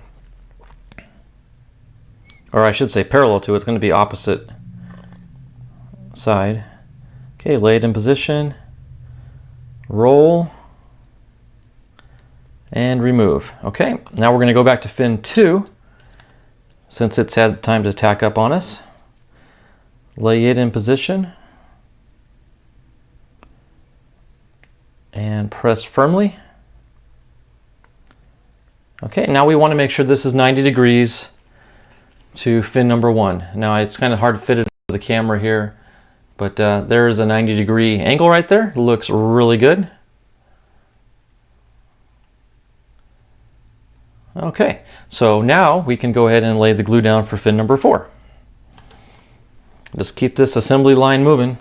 or I should say parallel to it. It's going to be opposite side. Okay, lay it in position, roll, and remove. Okay, now we're going to go back to fin 2 since it's had time to tack up on us. Lay it in position and press firmly. Okay, now we want to make sure this is 90 degrees to fin number 1. Now it's kind of hard to fit it with the camera here, but there is a 90-degree angle right there. It looks really good. Okay, so now we can go ahead and lay the glue down for fin number 4. Just keep this assembly line moving.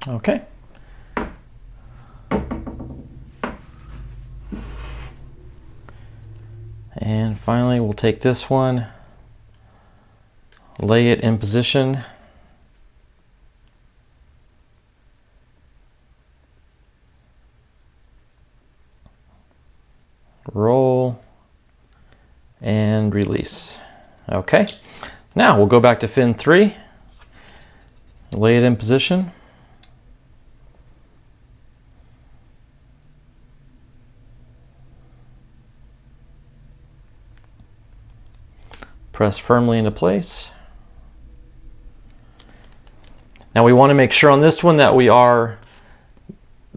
Okay. And finally, we'll take this one, lay it in position. Roll and release. Okay. Now we'll go back to fin 3, lay it in position. Press firmly into place. Now we want to make sure on this one that we are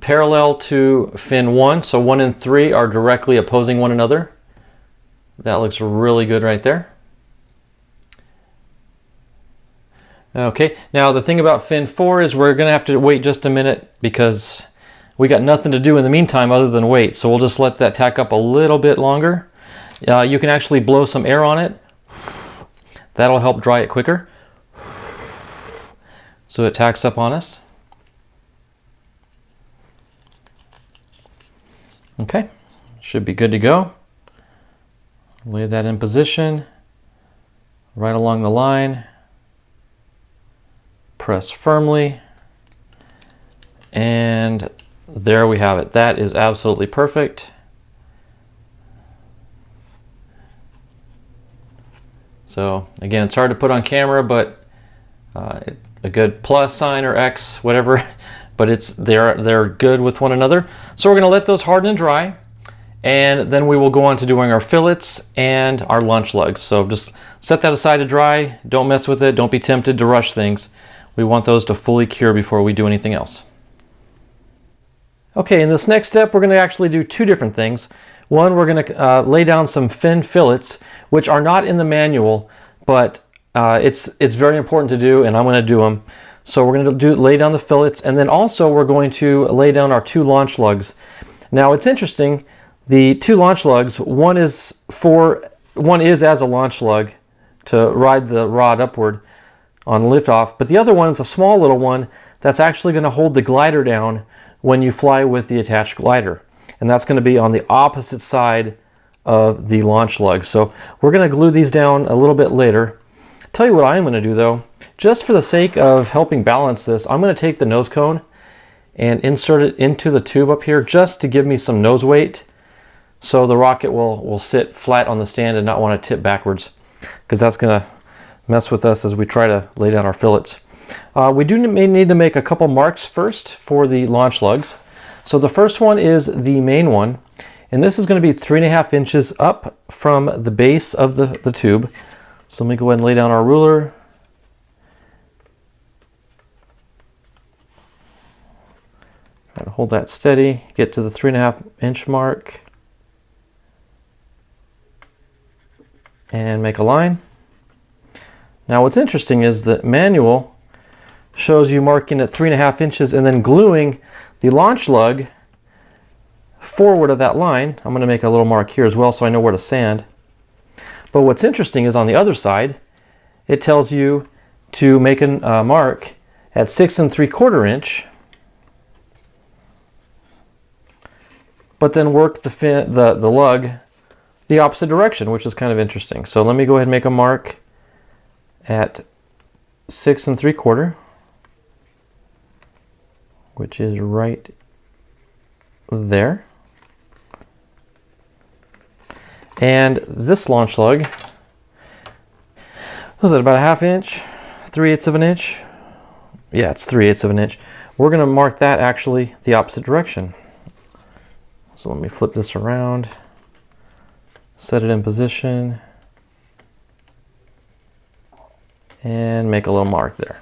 parallel to fin 1, so 1 and 3 are directly opposing one another. That looks really good right there. Okay, now the thing about fin 4 is we're going to have to wait just a minute because we got nothing to do in the meantime other than wait, so we'll just let that tack up a little bit longer. You can actually blow some air on it. That'll help dry it quicker, so it tacks up on us. Okay, should be good to go. Lay that in position, right along the line. Press firmly, and there we have it. That is absolutely perfect. So again, it's hard to put on camera, but a good plus sign or X, whatever, but they're good with one another. So we're going to let those harden and dry, and then we will go on to doing our fillets and our lunch lugs. So just set that aside to dry. Don't mess with it. Don't be tempted to rush things. We want those to fully cure before we do anything else. Okay, in this next step, we're going to actually do two different things. One, we're going to lay down some fin fillets, which are not in the manual, but it's very important to do, and I'm going to do them. So we're going to lay down the fillets, and then also we're going to lay down our 2 launch lugs. Now it's interesting, the 2 launch lugs, one is as a launch lug to ride the rod upward on liftoff, but the other one is a small little one that's actually going to hold the glider down when you fly with the attached glider. And that's going to be on the opposite side of the launch lug. So we're going to glue these down a little bit later. Tell you what I'm going to do though, just for the sake of helping balance this, I'm going to take the nose cone and insert it into the tube up here just to give me some nose weight, so the rocket will sit flat on the stand and not want to tip backwards, because that's going to mess with us as we try to lay down our fillets. We may need to make a couple marks first for the launch lugs. So the first one is the main one, and this is going to be 3.5 inches up from the base of the tube. So let me go ahead and lay down our ruler. Try to hold that steady, get to the 3.5 inch mark, and make a line. Now what's interesting is the manual shows you marking at 3.5 inches and then gluing the launch lug forward of that line. I'm going to make a little mark here as well so I know where to sand. But what's interesting is on the other side, it tells you to make a mark at 6 3/4 inch, but then work the lug the opposite direction, which is kind of interesting. So let me go ahead and make a mark at 6 3/4, which is right there. And this launch lug, was it about 1/2 inch, 3/8 of an inch? Yeah, it's 3/8 of an inch. We're going to mark that actually the opposite direction. So let me flip this around, set it in position, and make a little mark there.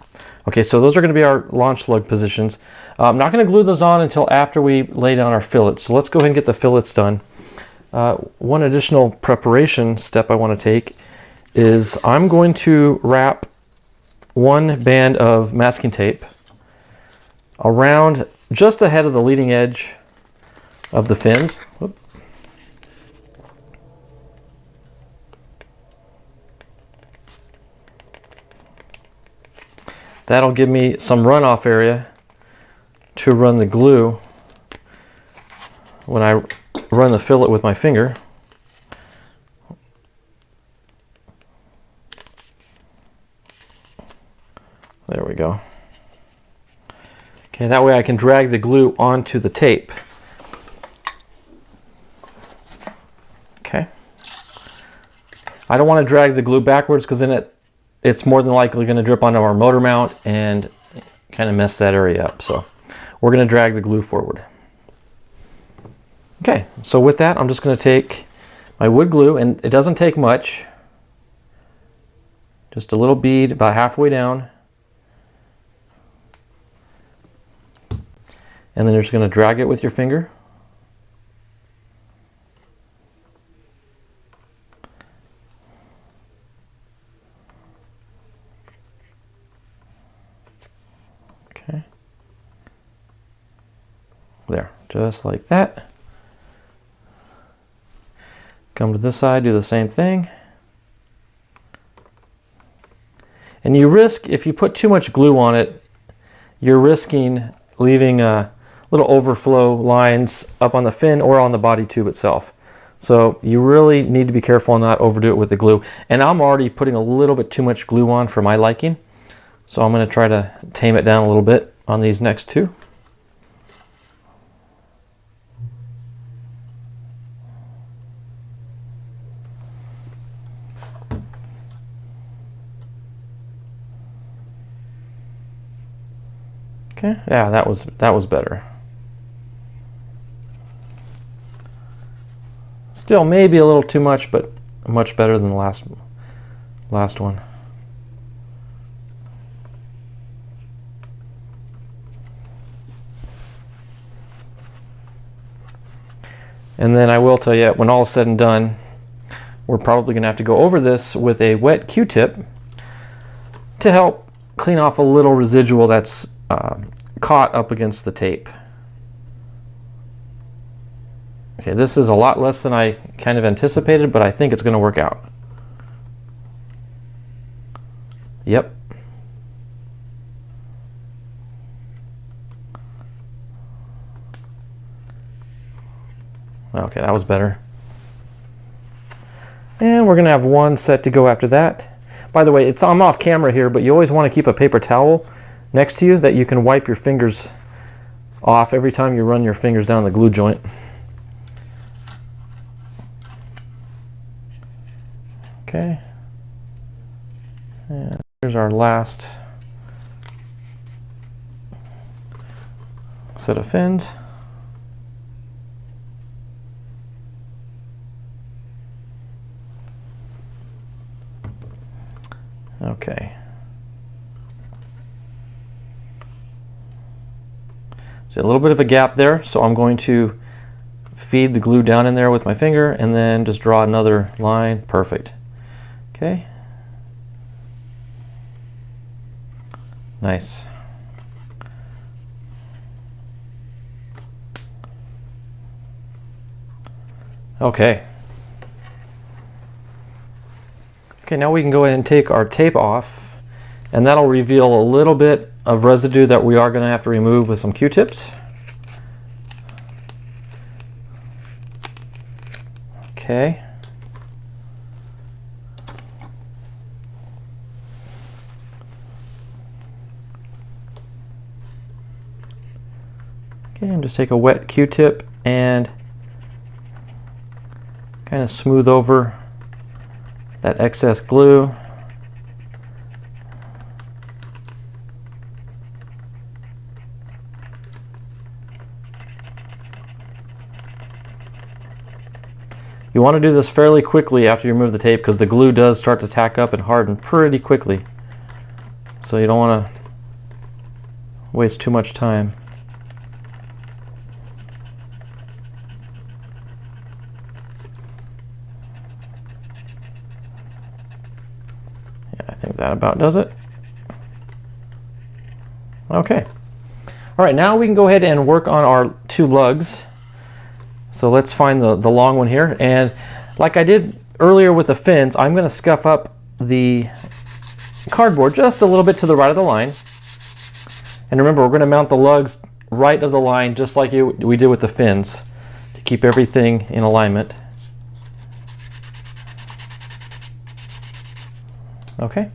Okay, so those are going to be our launch lug positions. I'm not going to glue those on until after we lay down our fillets. So let's go ahead and get the fillets done. One additional preparation step I want to take is I'm going to wrap one band of masking tape around just ahead of the leading edge of the fins. Whoop. That'll give me some runoff area to run the glue when I run the fillet with my finger. There we go. Okay, that way I can drag the glue onto the tape. Okay. I don't want to drag the glue backwards because then it's more than likely going to drip onto our motor mount and kind of mess that area up. So we're going to drag the glue forward. Okay, so with that, I'm just going to take my wood glue, and it doesn't take much. Just a little bead about halfway down. And then you're just going to drag it with your finger. Okay. There, just like that. Come to this side, do the same thing. And you risk, if you put too much glue on it, you're risking leaving little overflow lines up on the fin or on the body tube itself. So you really need to be careful and not overdo it with the glue. And I'm already putting a little bit too much glue on for my liking. So I'm going to try to tame it down a little bit on these next two. Okay, yeah, that was better. Still maybe a little too much, but much better than the last one. And then I will tell you, when all is said and done, we're probably going to have to go over this with a wet Q-tip to help clean off a little residual that's caught up against the tape. Okay, this is a lot less than I kind of anticipated, but I think it's going to work out. Yep. Okay, that was better. And we're going to have one set to go after that. By the way, I'm off camera here, but you always want to keep a paper towel next to you that you can wipe your fingers off every time you run your fingers down the glue joint. Okay. And here's our last set of fins. Okay. See a little bit of a gap there, so I'm going to feed the glue down in there with my finger and then just draw another line. Perfect. Okay. Nice. Okay. Okay, now we can go ahead and take our tape off, and that'll reveal a little bit of residue that we are going to have to remove with some Q-tips. Okay. Okay, and just take a wet Q-tip and kind of smooth over that excess glue. You want to do this fairly quickly after you remove the tape because the glue does start to tack up and harden pretty quickly. So you don't want to waste too much time. Yeah, I think that about does it. Okay. All right, now we can go ahead and work on our two lugs. So let's find the long one here, and like I did earlier with the fins, I'm going to scuff up the cardboard just a little bit to the right of the line. And remember, we're going to mount the lugs right of the line, just like we did with the fins, to keep everything in alignment. Okay.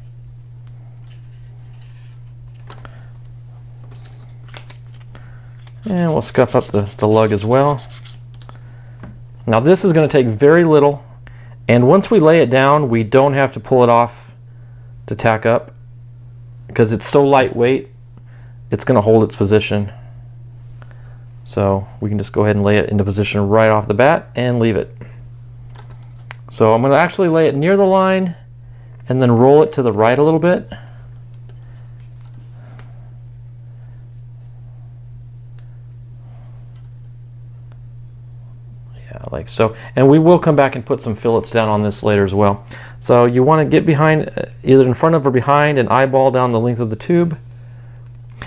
And we'll scuff up the lug as well. Now this is going to take very little, and once we lay it down, we don't have to pull it off to tack up, because it's so lightweight, it's going to hold its position. So we can just go ahead and lay it into position right off the bat and leave it. So I'm going to actually lay it near the line and then roll it to the right a little bit. Yeah, like so. And we will come back and put some fillets down on this later as well. So you want to get behind, either in front of or behind, and eyeball down the length of the tube.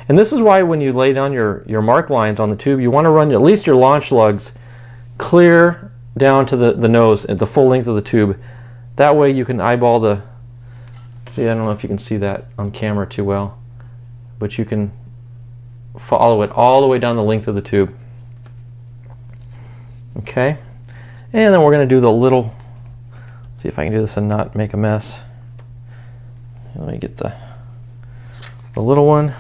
And this is why when you lay down your mark lines on the tube, you want to run at least your launch lugs clear down to the nose at the full length of the tube. That way you can eyeball the, see, I don't know if you can see that on camera too well, but you can follow it all the way down the length of the tube. Okay, and then we're going to do the little, see if I can do this and not make a mess. Let me get the little one.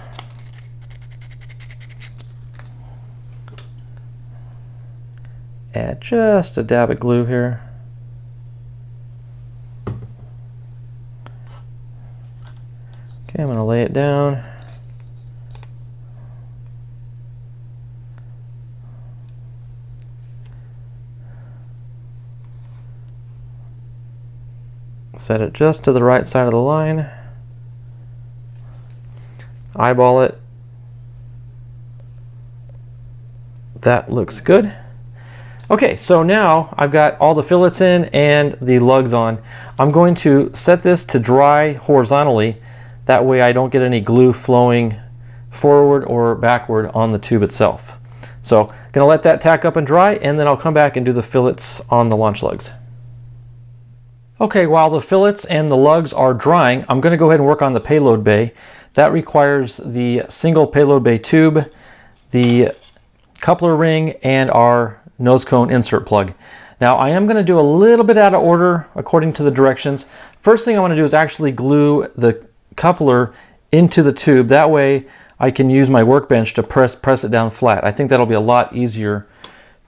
Add just a dab of glue here. Okay, I'm going to lay it down. Set it just to the right side of the line. Eyeball it. That looks good. Okay, so now I've got all the fillets in and the lugs on. I'm going to set this to dry horizontally. That way I don't get any glue flowing forward or backward on the tube itself. So I'm going to let that tack up and dry, and then I'll come back and do the fillets on the launch lugs. Okay, while the fillets and the lugs are drying, I'm going to go ahead and work on the payload bay. That requires the single payload bay tube, the coupler ring, and our nose cone insert plug. Now I am going to do a little bit out of order according to the directions. First thing I want to do is actually glue the coupler into the tube. That way I can use my workbench to press it down flat. I think that'll be a lot easier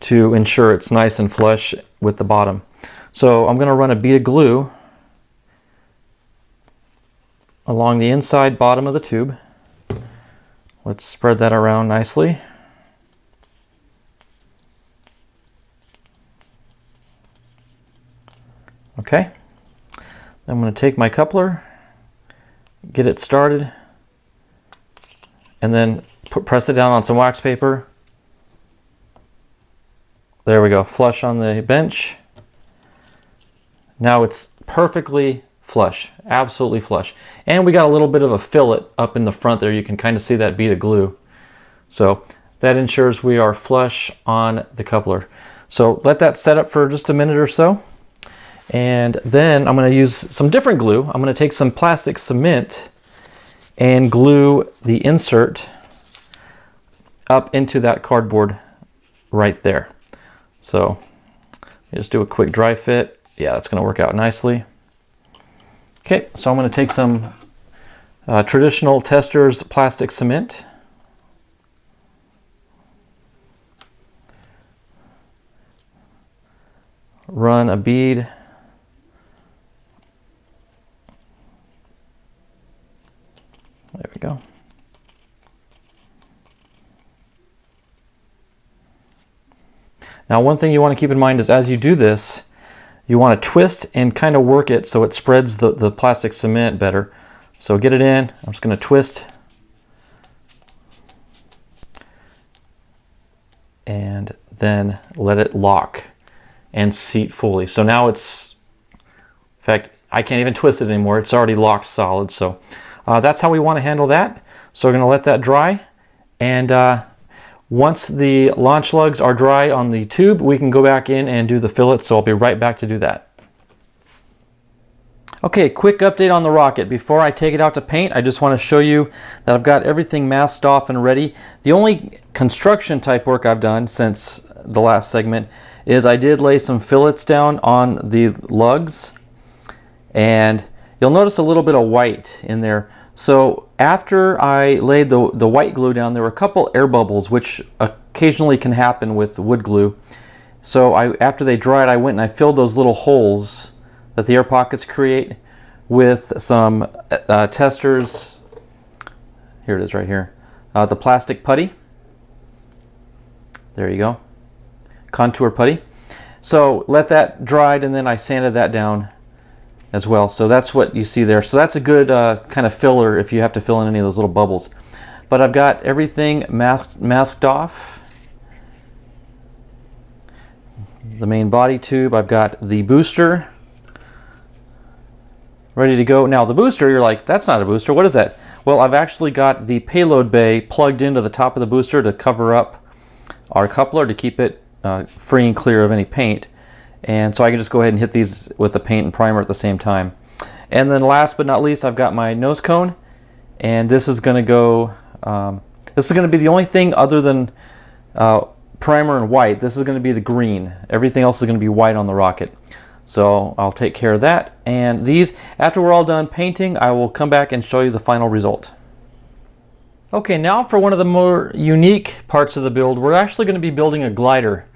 to ensure it's nice and flush with the bottom. So I'm going to run a bead of glue along the inside bottom of the tube. Let's spread that around nicely. Okay, I'm going to take my coupler, get it started, and then press it down on some wax paper. There we go, flush on the bench. Now it's perfectly flush, absolutely flush. And we got a little bit of a fillet up in the front there. You can kind of see that bead of glue. So that ensures we are flush on the coupler. So let that set up for just a minute or so. And then I'm going to use some different glue. I'm going to take some plastic cement and glue the insert up into that cardboard right there. So just do a quick dry fit. Yeah, that's going to work out nicely. Okay, so I'm going to take some traditional Testors plastic cement. Run a bead there we go. Now one thing you want to keep in mind is as you do this, you want to twist and kind of work it so it spreads the plastic cement better. So get it in, I'm just going to twist and then let it lock and seat fully. So now it's, in fact, I can't even twist it anymore. It's already locked solid. So that's how we want to handle that. So we're going to let that dry. And once the launch lugs are dry on the tube, we can go back in and do the fillets. So I'll be right back to do that. Okay, quick update on the rocket. Before I take it out to paint, I just want to show you that I've got everything masked off and ready. The only construction type work I've done since the last segment is I did lay some fillets down on the lugs, and you'll notice a little bit of white in there. So after I laid the white glue down, there were a couple air bubbles, which occasionally can happen with wood glue. So after they dried, I went and I filled those little holes that the air pockets create with some testers. Here it is right here. The plastic putty. There you go. Contour putty. So let that dried, and then I sanded that down as well. So that's what you see there. So that's a good kind of filler if you have to fill in any of those little bubbles. But I've got everything masked off. The main body tube. I've got the booster ready to go. Now the booster, you're like, that's not a booster. What is that? Well, I've actually got the payload bay plugged into the top of the booster to cover up our coupler to keep it free and clear of any paint. And so I can just go ahead and hit these with the paint and primer at the same time. And then last but not least, I've got my nose cone, and this is going to go, this is going to be the only thing other than primer and white. This is going to be the green. Everything else is going to be white on the rocket. So I'll take care of that. And these, after we're all done painting, I will come back and show you the final result. Okay, now for one of the more unique parts of the build, we're actually going to be building a glider,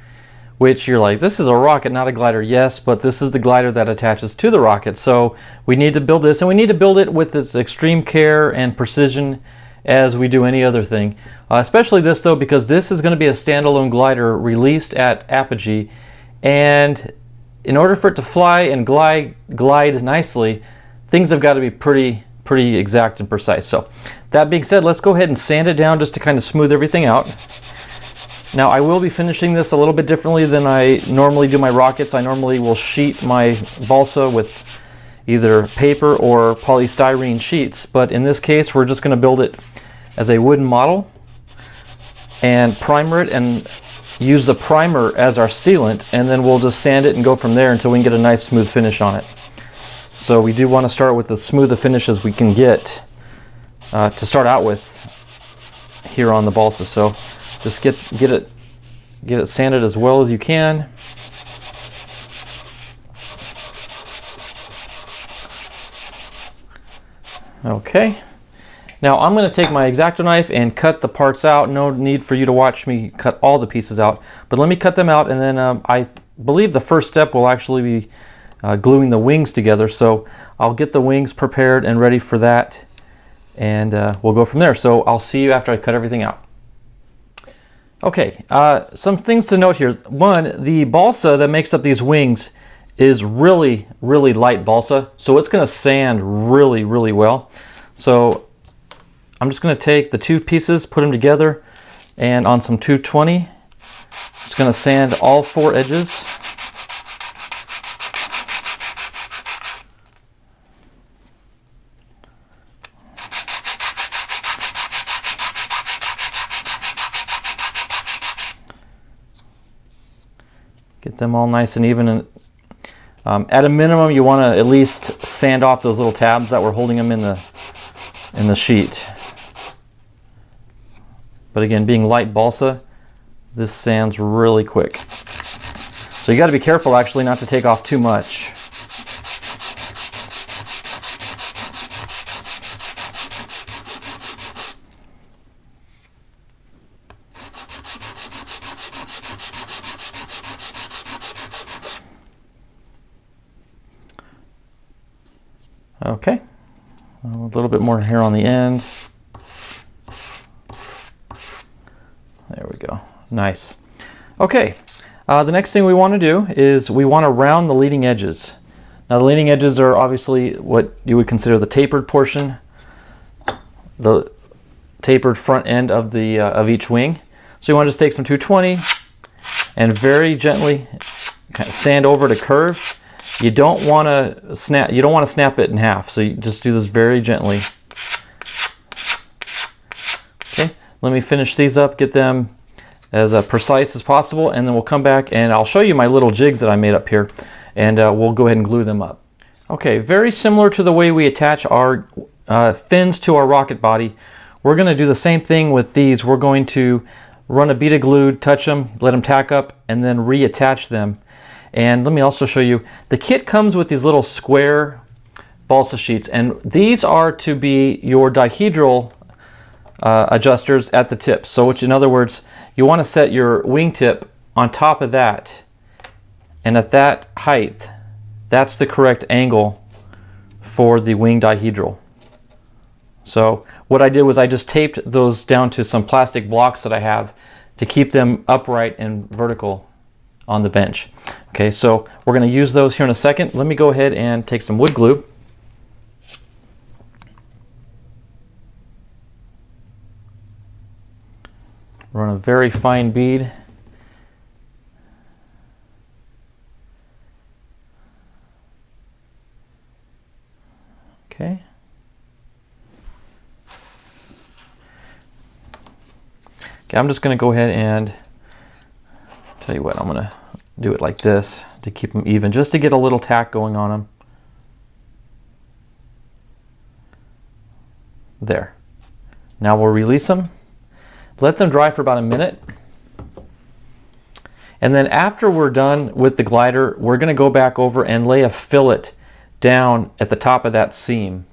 which you're like, this is a rocket, not a glider. Yes, but this is the glider that attaches to the rocket. So we need to build this, and we need to build it with as extreme care and precision as we do any other thing. Especially this though, because this is going to be a standalone glider released at apogee, and in order for it to fly and glide nicely, things have got to be pretty exact and precise. So that being said, let's go ahead and sand it down just to kind of smooth everything out. Now I will be finishing this a little bit differently than I normally do my rockets. I normally will sheet my balsa with either paper or polystyrene sheets, but in this case we're just going to build it as a wooden model and primer it and use the primer as our sealant, and then we'll just sand it and go from there until we can get a nice smooth finish on it. So we do want to start with as smooth a finish as we can get to start out with here on the balsa. So just get it sanded as well as you can. Okay. Now I'm going to take my X-Acto knife and cut the parts out. No need for you to watch me cut all the pieces out, but let me cut them out, and then I believe the first step will actually be gluing the wings together. So I'll get the wings prepared and ready for that, and we'll go from there. So I'll see you after I cut everything out. Okay, some things to note here. One, the balsa that makes up these wings is really light balsa, so it's going to sand really well. So I'm just going to take the two pieces, put them together, and on some 220, just going to sand all four edges. Get them all nice and even. And at a minimum, you want to at least sand off those little tabs that were holding them in the sheet. But again, being light balsa, this sands really quick. So you got to be careful actually not to take off too much. Okay, a little bit more here on the end. There we go. Nice. Okay, the next thing we want to do is we want to round the leading edges. Now the leading edges are obviously what you would consider the tapered portion, the tapered front end of the of each wing. So you want to just take some 220 and very gently kind of sand over to curve. You don't want to snap. You don't want to snap it in half. So you just do this very gently. Okay. Let me finish these up. Get them as precise as possible, and then we'll come back and I'll show you my little jigs that I made up here, and we'll go ahead and glue them up. Okay, very similar to the way we attach our fins to our rocket body. We're going to do the same thing with these. We're going to run a bead of glue, touch them, let them tack up, and then reattach them. And let me also show you, the kit comes with these little square balsa sheets, and these are to be your dihedral adjusters at the tips. So which, in other words, you want to set your wingtip on top of that, and at that height, that's the correct angle for the wing dihedral. So what I did was I just taped those down to some plastic blocks that I have to keep them upright and vertical on the bench. Okay, so we're going to use those here in a second. Let me go ahead and take some wood glue. Run a very fine bead. Okay. Okay, I'm just going to go ahead and tell you what, I'm going to do it like this to keep them even, just to get a little tack going on them. There. Now we'll release them. Let them dry for about a minute. And then after we're done with the glider, we're going to go back over and lay a fillet down at the top of that seam.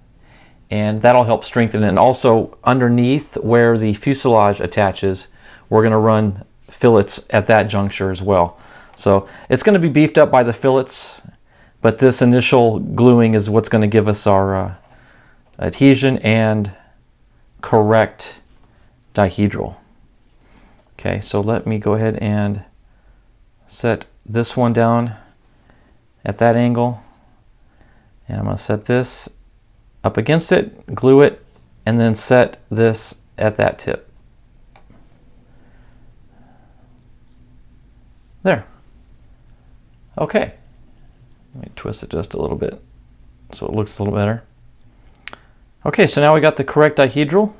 And that'll help strengthen it. And also underneath where the fuselage attaches, we're going to run fillets at that juncture as well. So it's going to be beefed up by the fillets, but this initial gluing is what's going to give us our adhesion and correct dihedral. Okay, so let me go ahead and set this one down at that angle, and I'm going to set this up against it, glue it, and then set this at that tip. There. Okay. Let me twist it just a little bit so it looks a little better. Okay, so now we got the correct dihedral.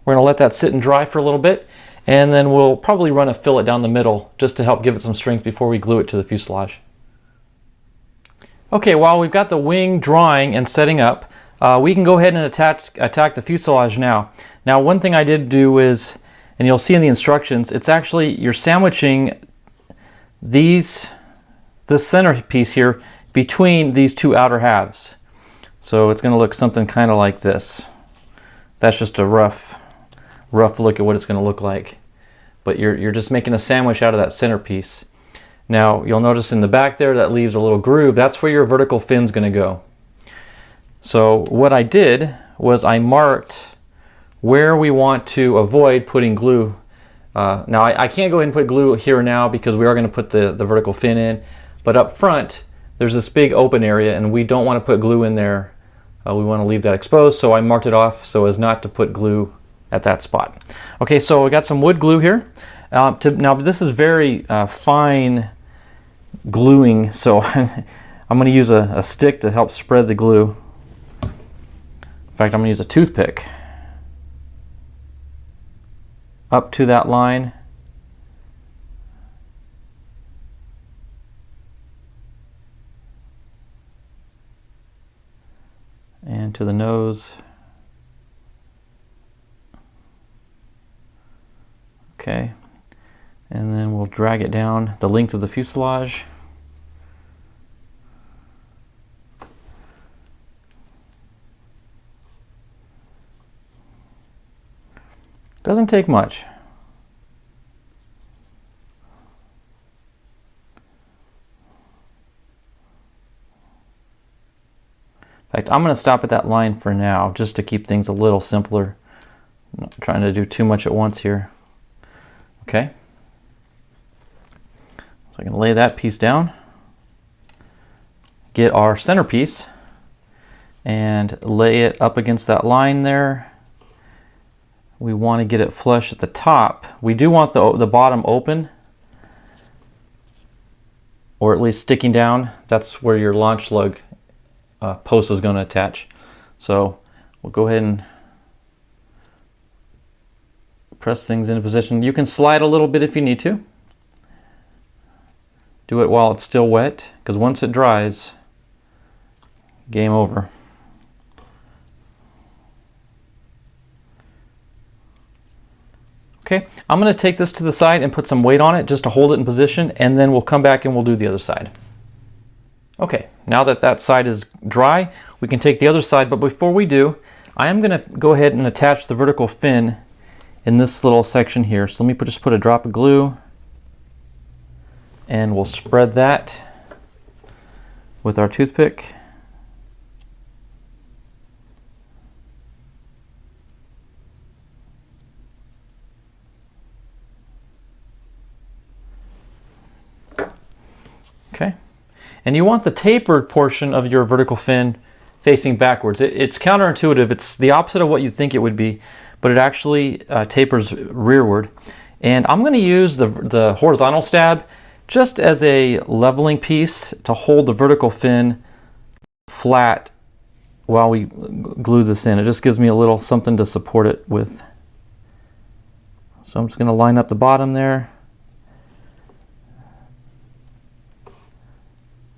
We're going to let that sit and dry for a little bit, and then we'll probably run a fillet down the middle just to help give it some strength before we glue it to the fuselage. Okay, while we've got the wing drying and setting up, we can go ahead and attack the fuselage now. Now, one thing I did do is, and you'll see in the instructions, it's actually you're sandwiching this center piece here between these two outer halves. So it's going to look something kind of like this. That's just a rough look at what it's going to look like. But you're just making a sandwich out of that center piece. Now you'll notice in the back there that leaves a little groove. That's where your vertical fin's going to go. So what I did was I marked where we want to avoid putting glue. Now I can't go ahead and put glue here now because we are going to put the vertical fin in, but up front there's this big open area and we don't want to put glue in there. We want to leave that exposed, so I marked it off so as not to put glue at that spot. Okay, so I got some wood glue here. Now this is very fine gluing, so I'm going to use a stick to help spread the glue. In fact, I'm going to use a toothpick up to that line. And to the nose. Okay. And then we'll drag it down the length of the fuselage. Doesn't take much. In fact, I'm going to stop at that line for now just to keep things a little simpler. I'm not trying to do too much at once here. Okay. So I can lay that piece down, get our centerpiece, and lay it up against that line there. We want to get it flush at the top. We do want the bottom open, or at least sticking down. That's where your launch lug post is going to attach. So we'll go ahead and press things into position. You can slide a little bit if you need to. Do it while it's still wet, because once it dries, game over. Okay, I'm going to take this to the side and put some weight on it just to hold it in position, and then we'll come back and we'll do the other side. Okay, now that that side is dry, we can take the other side, but before we do, I am going to go ahead and attach the vertical fin in this little section here. So let me just put a drop of glue, and we'll spread that with our toothpick. Okay, and you want the tapered portion of your vertical fin facing backwards. It's counterintuitive. It's the opposite of what you think it would be, but it actually tapers rearward. And I'm going to use the horizontal stab just as a leveling piece to hold the vertical fin flat while we glue this in. It just gives me a little something to support it with. So I'm just going to line up the bottom there.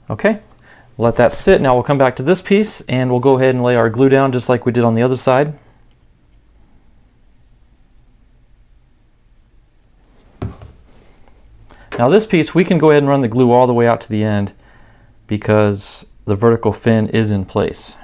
Okay, let that sit. Now we'll come back to this piece and we'll go ahead and lay our glue down just like we did on the other side. Now this piece, we can go ahead and run the glue all the way out to the end because the vertical fin is in place.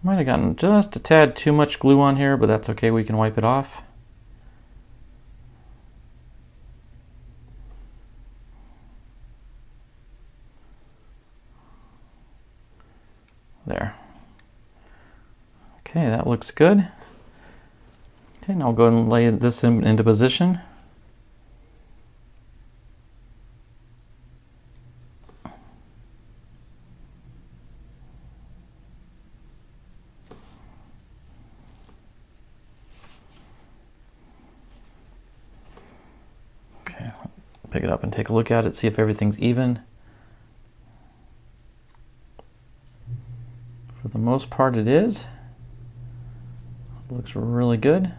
Might have gotten just a tad too much glue on here, but that's okay, we can wipe it off. There. Okay, that looks good. Okay, now I'll go ahead and lay this into position. Pick it up and take a look at it, see if everything's even. For the most part it is. It looks really good.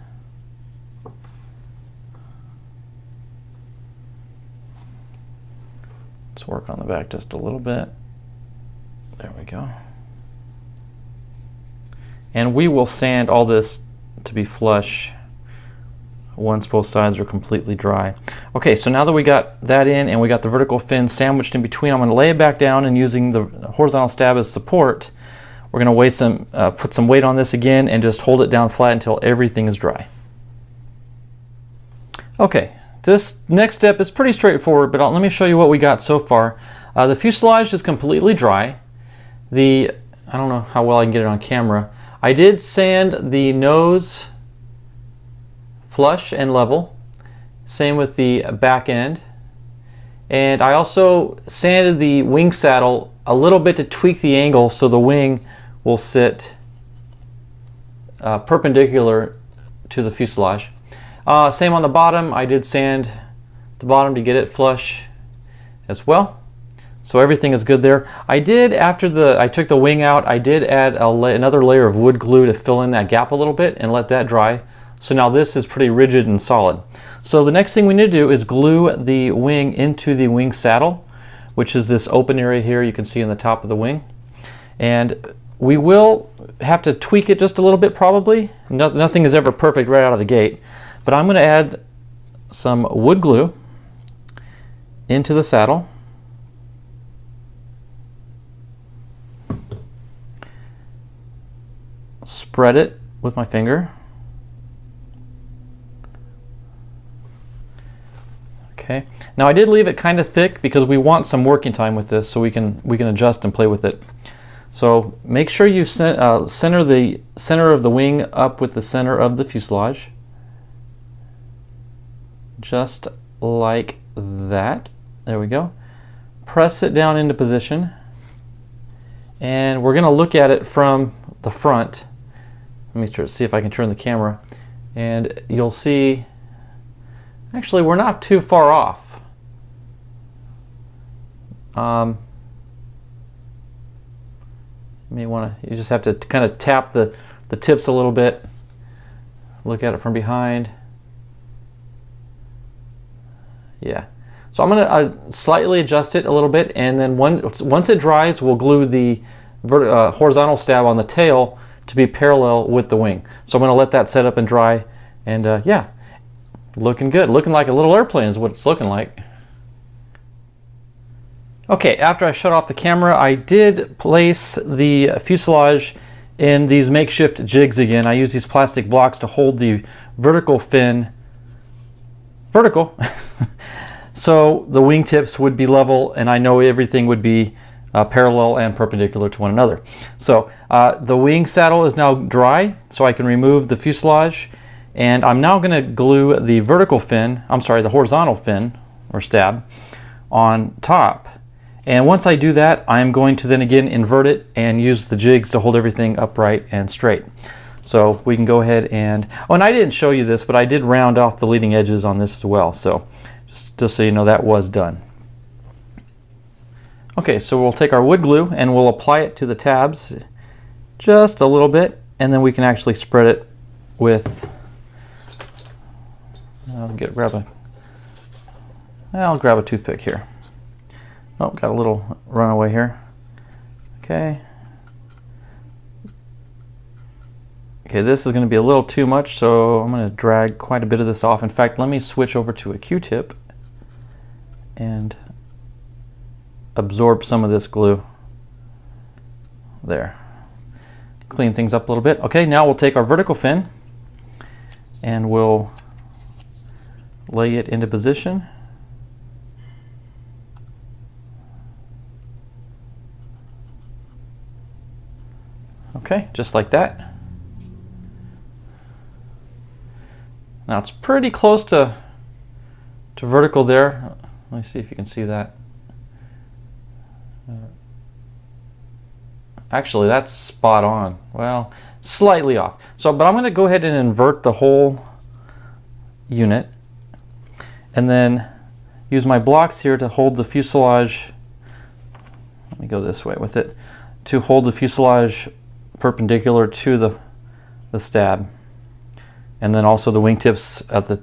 Let's work on the back just a little bit. There we go. And we will sand all this to be flush once both sides are completely dry. Okay, so now that we got that in and we got the vertical fin sandwiched in between, I'm going to lay it back down, and using the horizontal stab as support, we're going to put some weight on this again and just hold it down flat until everything is dry. Okay, this next step is pretty straightforward, but let me show you what we got so far. The fuselage is completely dry. I don't know how well I can get it on camera. I did sand the nose flush and level, same with the back end, and I also sanded the wing saddle a little bit to tweak the angle so the wing will sit perpendicular to the fuselage. Same on the bottom, I did sand the bottom to get it flush as well, so everything is good there. I did, after I took the wing out, I did add another layer of wood glue to fill in that gap a little bit and let that dry. So now this is pretty rigid and solid. So the next thing we need to do is glue the wing into the wing saddle, which is this open area here you can see in the top of the wing. And we will have to tweak it just a little bit probably. Nothing is ever perfect right out of the gate. But I'm going to add some wood glue into the saddle. Spread it with my finger. Okay. Now I did leave it kind of thick because we want some working time with this, so we can adjust and play with it. So make sure you center the center of the wing up with the center of the fuselage, just like that. There we go. Press it down into position, and we're going to look at it from the front. Let me see if I can turn the camera, and you'll see. Actually, we're not too far off. You just have to kind of tap the tips a little bit, look at it from behind. Yeah, so I'm gonna slightly adjust it a little bit, and then once it dries, we'll glue the horizontal stab on the tail to be parallel with the wing. So I'm gonna let that set up and dry, and yeah, looking good, looking like a little airplane is what it's looking like. Okay, after I shut off the camera, I did place the fuselage in these makeshift jigs again. I use these plastic blocks to hold the vertical fin vertical so the wingtips would be level, and I know everything would be parallel and perpendicular to one another. So the wing saddle is now dry, so I can remove the fuselage, and I'm now going to glue the the horizontal fin or stab on top. And once I do that, I'm going to then again invert it and use the jigs to hold everything upright and straight. So we can go ahead and, oh, and I didn't show you this, but I did round off the leading edges on this as well. So just so you know, that was done. Okay, so we'll take our wood glue and we'll apply it to the tabs just a little bit, and then we can actually spread it with, I'll grab a toothpick here. Oh, got a little runaway here. Okay. Okay, this is going to be a little too much, so I'm going to drag quite a bit of this off. In fact, let me switch over to a Q-tip and absorb some of this glue. There. Clean things up a little bit. Okay, now we'll take our vertical fin and we'll lay it into position. Okay, just like that. Now it's pretty close to vertical there. Let me see if you can see that. Actually, that's spot on. Well, slightly off. So, but I'm going to go ahead and invert the whole unit, and then use my blocks here to hold the fuselage. Let me go this way with it to hold the fuselage perpendicular to the stab, and then also the wingtips at the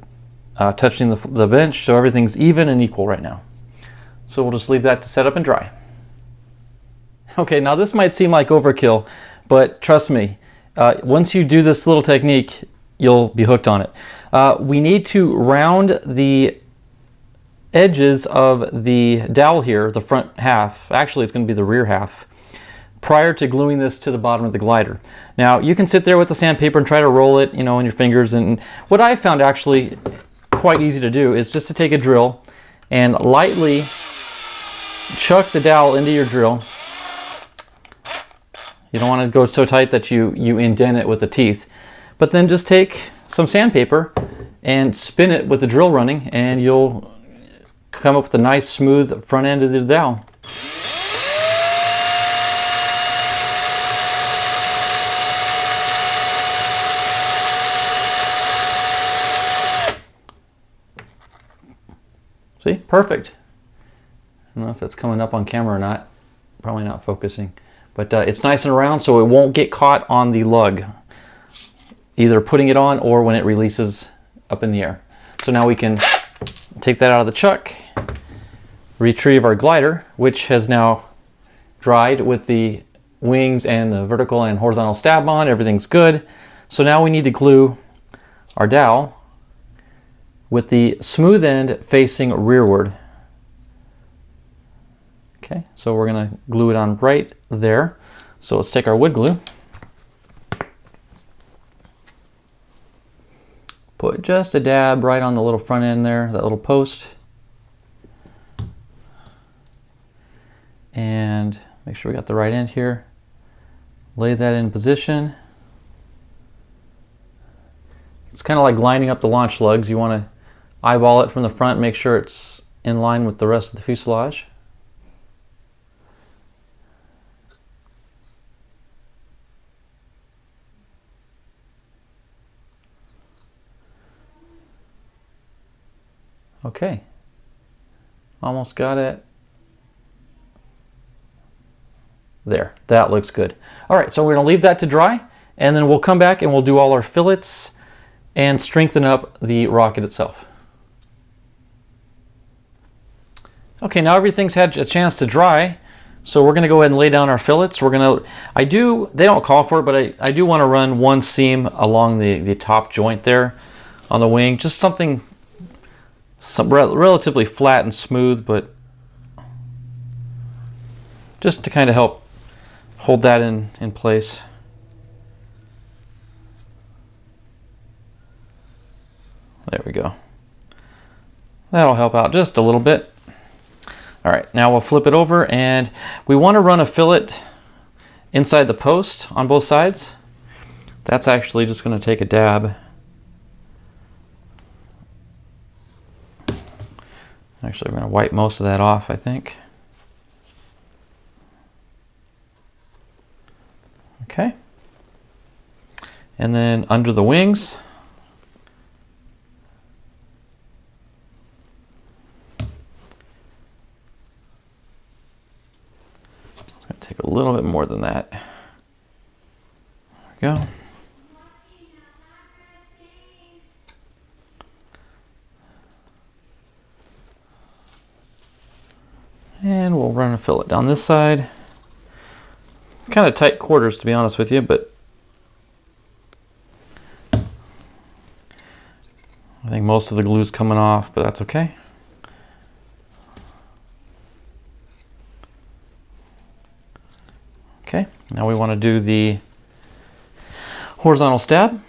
touching the bench, so everything's even and equal right now. So we'll just leave that to set up and dry. Okay, now this might seem like overkill, but trust me, once you do this little technique, you'll be hooked on it. We need to round the edges of the dowel here, the front half. Actually, it's going to be the rear half, prior to gluing this to the bottom of the glider. Now, you can sit there with the sandpaper and try to roll it, you know, in your fingers. And what I found actually quite easy to do is just to take a drill and lightly chuck the dowel into your drill. You don't want to go so tight that you indent it with the teeth. But then just take some sandpaper and spin it with the drill running, and you'll come up with a nice smooth front end of the dowel. See, perfect. I don't know if it's coming up on camera or not. Probably not focusing. But it's nice and round, so it won't get caught on the lug, either putting it on or when it releases up in the air. So now we can take that out of the chuck, retrieve our glider, which has now dried with the wings and the vertical and horizontal stab on. Everything's good. So now we need to glue our dowel with the smooth end facing rearward. Okay, so we're gonna glue it on right there. So let's take our wood glue, put just a dab right on the little front end there, that little post, and make sure we got the right end here. Lay that in position. It's kind of like lining up the launch lugs. You want to eyeball it from the front, make sure it's in line with the rest of the fuselage. Okay, almost got it. There, that looks good. All right, so we're gonna leave that to dry, and then we'll come back and we'll do all our fillets and strengthen up the rocket itself. Okay, now everything's had a chance to dry, so we're gonna go ahead and lay down our fillets. We're gonna, they don't call for it, but I do wanna run one seam along the top joint there on the wing, just something relatively flat and smooth, but just to kind of help hold that in place. There we go. That'll help out just a little bit. All right, now we'll flip it over, and we want to run a fillet inside the post on both sides. That's actually just going to take a dab. Actually, we're going to wipe most of that off, I think. Okay. And then under the wings, it's going to take a little bit more than that. There we go. And we'll run a fillet down this side. Kind of tight quarters, to be honest with you, but I think most of the glue's coming off, but that's okay. Okay, now we want to do the horizontal stab.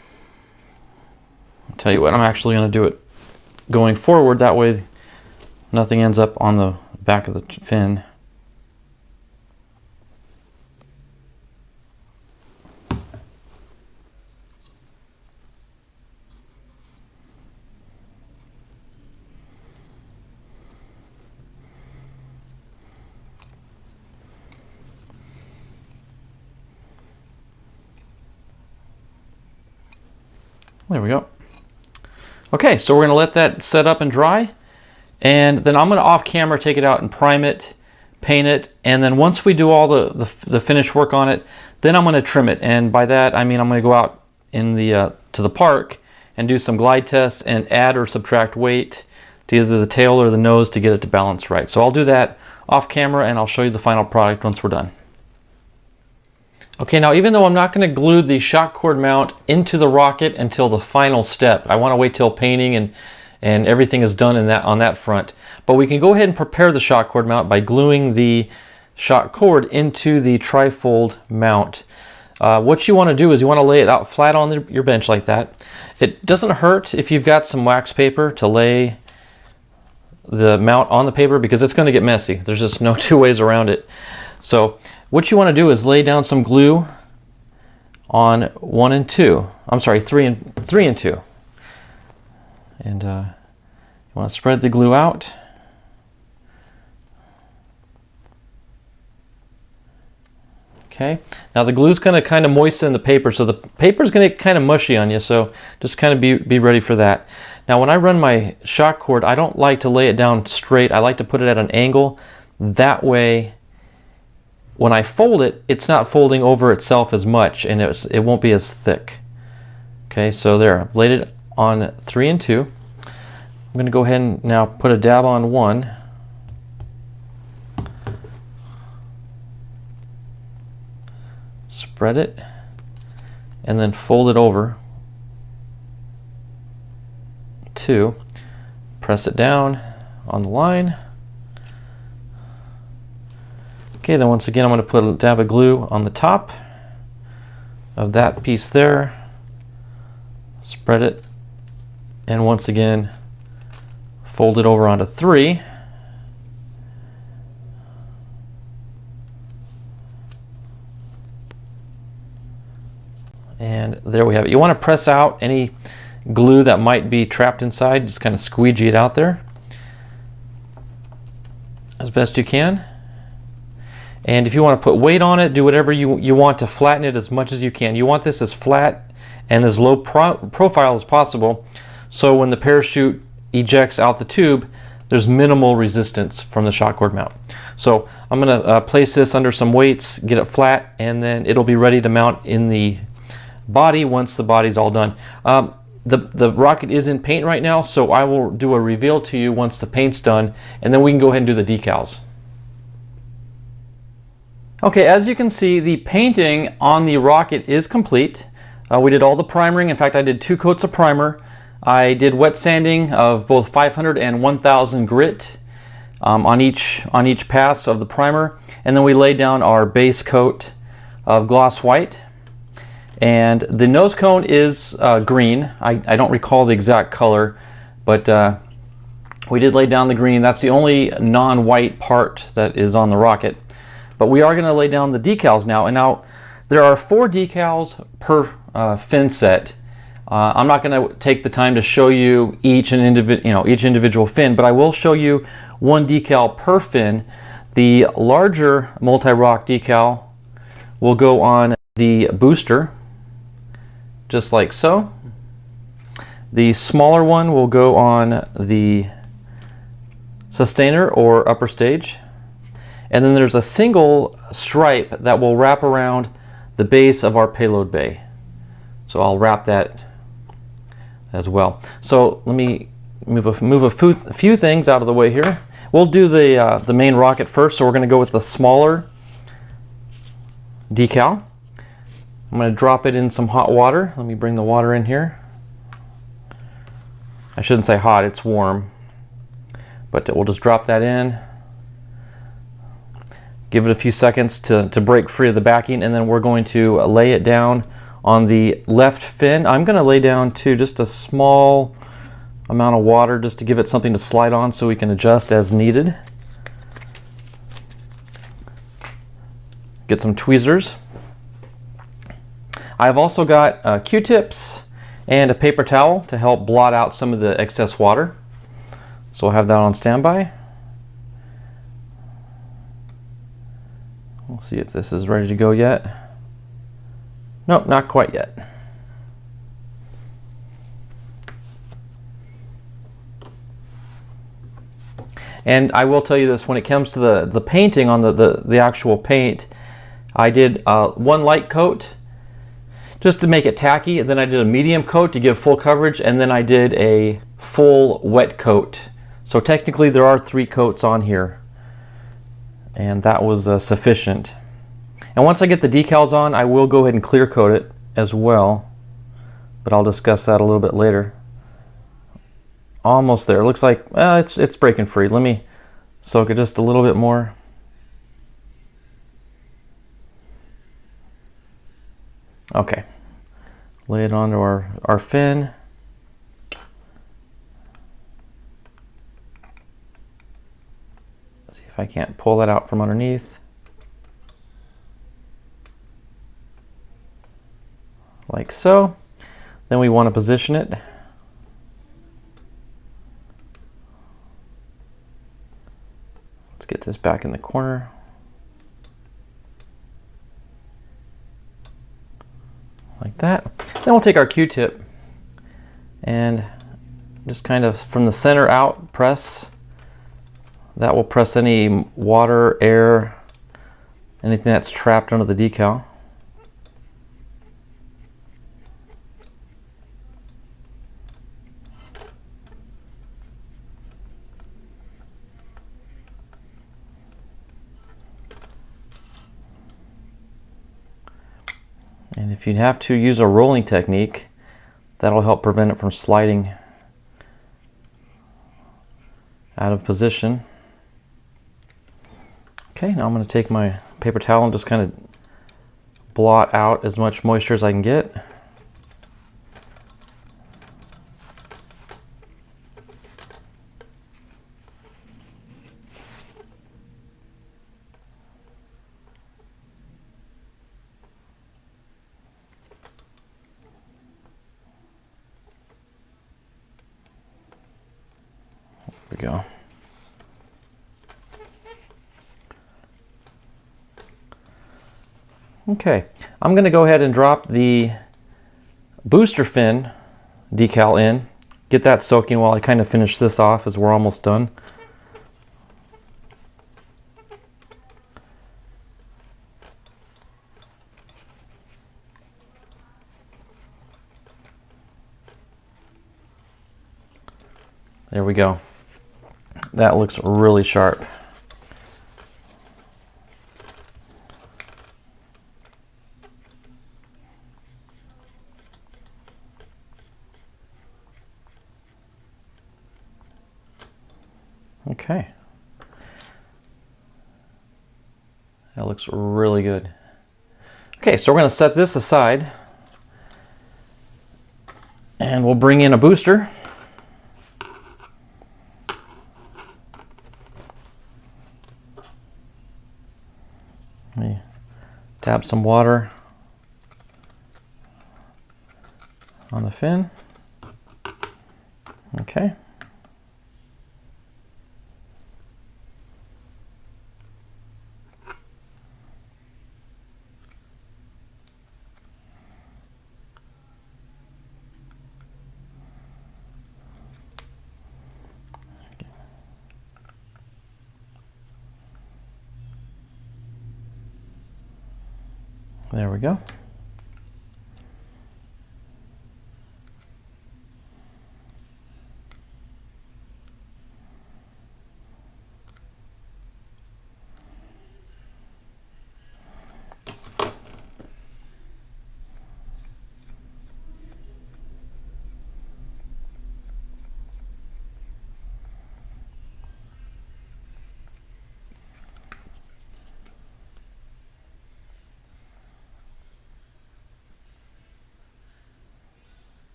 I'll tell you what, I'm actually going to do it going forward, that way nothing ends up on the back of the fin. There we go. Okay, so we're going to let that set up and dry, and then I'm going to off camera take it out and prime it, paint it, and then once we do all the finish work on it, then I'm going to trim it. And by that I mean I'm going to go out in the to the park and do some glide tests and add or subtract weight to either the tail or the nose to get it to balance right. So I'll do that off camera, and I'll show you the final product once we're done. Okay, now even though I'm not going to glue the shock cord mount into the rocket until the final step, I want to wait till painting and everything is done on that front. But we can go ahead and prepare the shock cord mount by gluing the shock cord into the trifold mount. What you want to do is you want to lay it out flat on your bench like that. It doesn't hurt if you've got some wax paper to lay the mount on the paper, because it's going to get messy. There's just no two ways around it. So what you want to do is lay down some glue on 1 and 2. I'm sorry, 3 and 2. And you want to spread the glue out. Okay, now the glue's going to kind of moisten the paper, so the paper's going to get kind of mushy on you, so just kind of be ready for that. Now when I run my shock cord, I don't like to lay it down straight. I like to put it at an angle. That way, when I fold it, it's not folding over itself as much, and it won't be as thick. Okay, so there, I've laid it on 3 and 2. I'm going to go ahead and now put a dab on 1. Spread it, and then fold it over 2. Press it down on the line. Okay, then once again I'm going to put a dab of glue on the top of that piece there, spread it, and once again fold it over onto 3. And there we have it. You want to press out any glue that might be trapped inside, just kind of squeegee it out there as best you can. And if you want to put weight on it, do whatever you want to flatten it as much as you can. You want this as flat and as low profile as possible, so when the parachute ejects out the tube, there's minimal resistance from the shock cord mount. So I'm going to place this under some weights, get it flat, and then it'll be ready to mount in the body once the body's all done. The rocket is in paint right now, so I will do a reveal to you once the paint's done, and then we can go ahead and do the decals. Okay, as you can see, the painting on the rocket is complete. We did all the primering. In fact, I did 2 coats of primer. I did wet sanding of both 500 and 1000 grit on each pass of the primer, and then we laid down our base coat of gloss white. And the nose cone is green. I don't recall the exact color, but we did lay down the green. That's the only non-white part that is on the rocket. But we are going to lay down the decals now. And now there are 4 decals per fin set. I'm not going to take the time to show you each individual fin, but I will show you 1 decal per fin. The larger Multi-Roc decal will go on the booster, just like so. The smaller one will go on the sustainer or upper stage. And then there's a single stripe that will wrap around the base of our payload bay. So I'll wrap that as well. So let me move a few things out of the way here. We'll do the main rocket first, so we're going to go with the smaller decal. I'm going to drop it in some hot water. Let me bring the water in here. I shouldn't say hot, it's warm. But we'll just drop that in. Give it a few seconds to break free of the backing, and then we're going to lay it down on the left fin. I'm going to lay down to just a small amount of water just to give it something to slide on so we can adjust as needed. Get some tweezers. I've also got Q-tips and a paper towel to help blot out some of the excess water. So I'll have that on standby. We'll see if this is ready to go yet. Nope, not quite yet. And I will tell you this, when it comes to the painting on the actual paint, I did 1 light coat just to make it tacky, and then I did a medium coat to give full coverage, and then I did a full wet coat. So technically there are 3 coats on here, and that was sufficient. And once I get the decals on, I will go ahead and clear coat it as well, but I'll discuss that a little bit later. Almost there. It looks like it's breaking free. Let me soak it just a little bit more. Okay, lay it onto our fin. See if I can't pull that out from underneath. Like so. Then we want to position it. Let's get this back in the corner. Like that. Then we'll take our Q-tip and just kind of from the center out press. That will press any water, air, anything that's trapped under the decal. And if you have to use a rolling technique, that'll help prevent it from sliding out of position. Okay, now I'm going to take my paper towel and just kind of blot out as much moisture as I can get. There we go. Okay, I'm going to go ahead and drop the booster fin decal in, get that soaking while I kind of finish this off as we're almost done. There we go. That looks really sharp. Okay. That looks really good. Okay, so we're going to set this aside and we'll bring in a booster. Let me dab some water on the fin. Okay. There we go.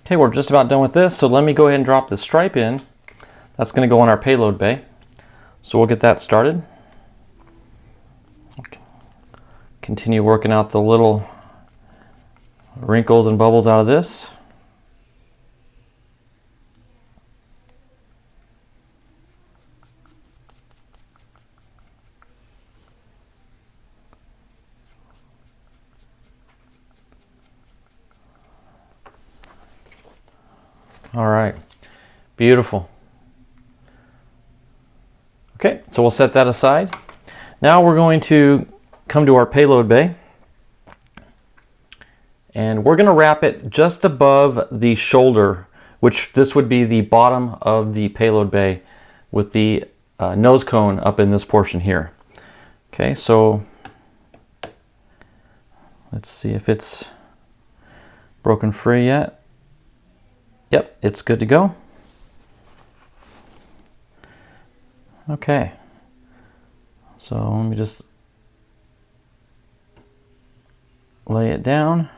Okay, we're just about done with this, so let me go ahead and drop the stripe in. That's going to go on our payload bay. So we'll get that started. Okay. Continue working out the little wrinkles and bubbles out of this. All right, beautiful. Okay, so we'll set that aside. Now we're going to come to our payload bay and we're going to wrap it just above the shoulder, which this would be the bottom of the payload bay with the nose cone up in this portion here. Okay, so let's see if it's broken free yet. Yep, it's good to go. Okay, so let me just lay it down.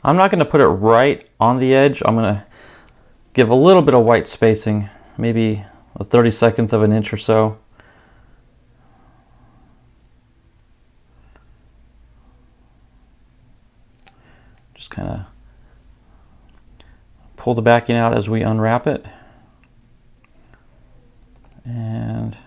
I'm not going to put it right on the edge. I'm going to give a little bit of white spacing, maybe a 32nd of an inch or so. Just kind of pull the backing out as we unwrap it. And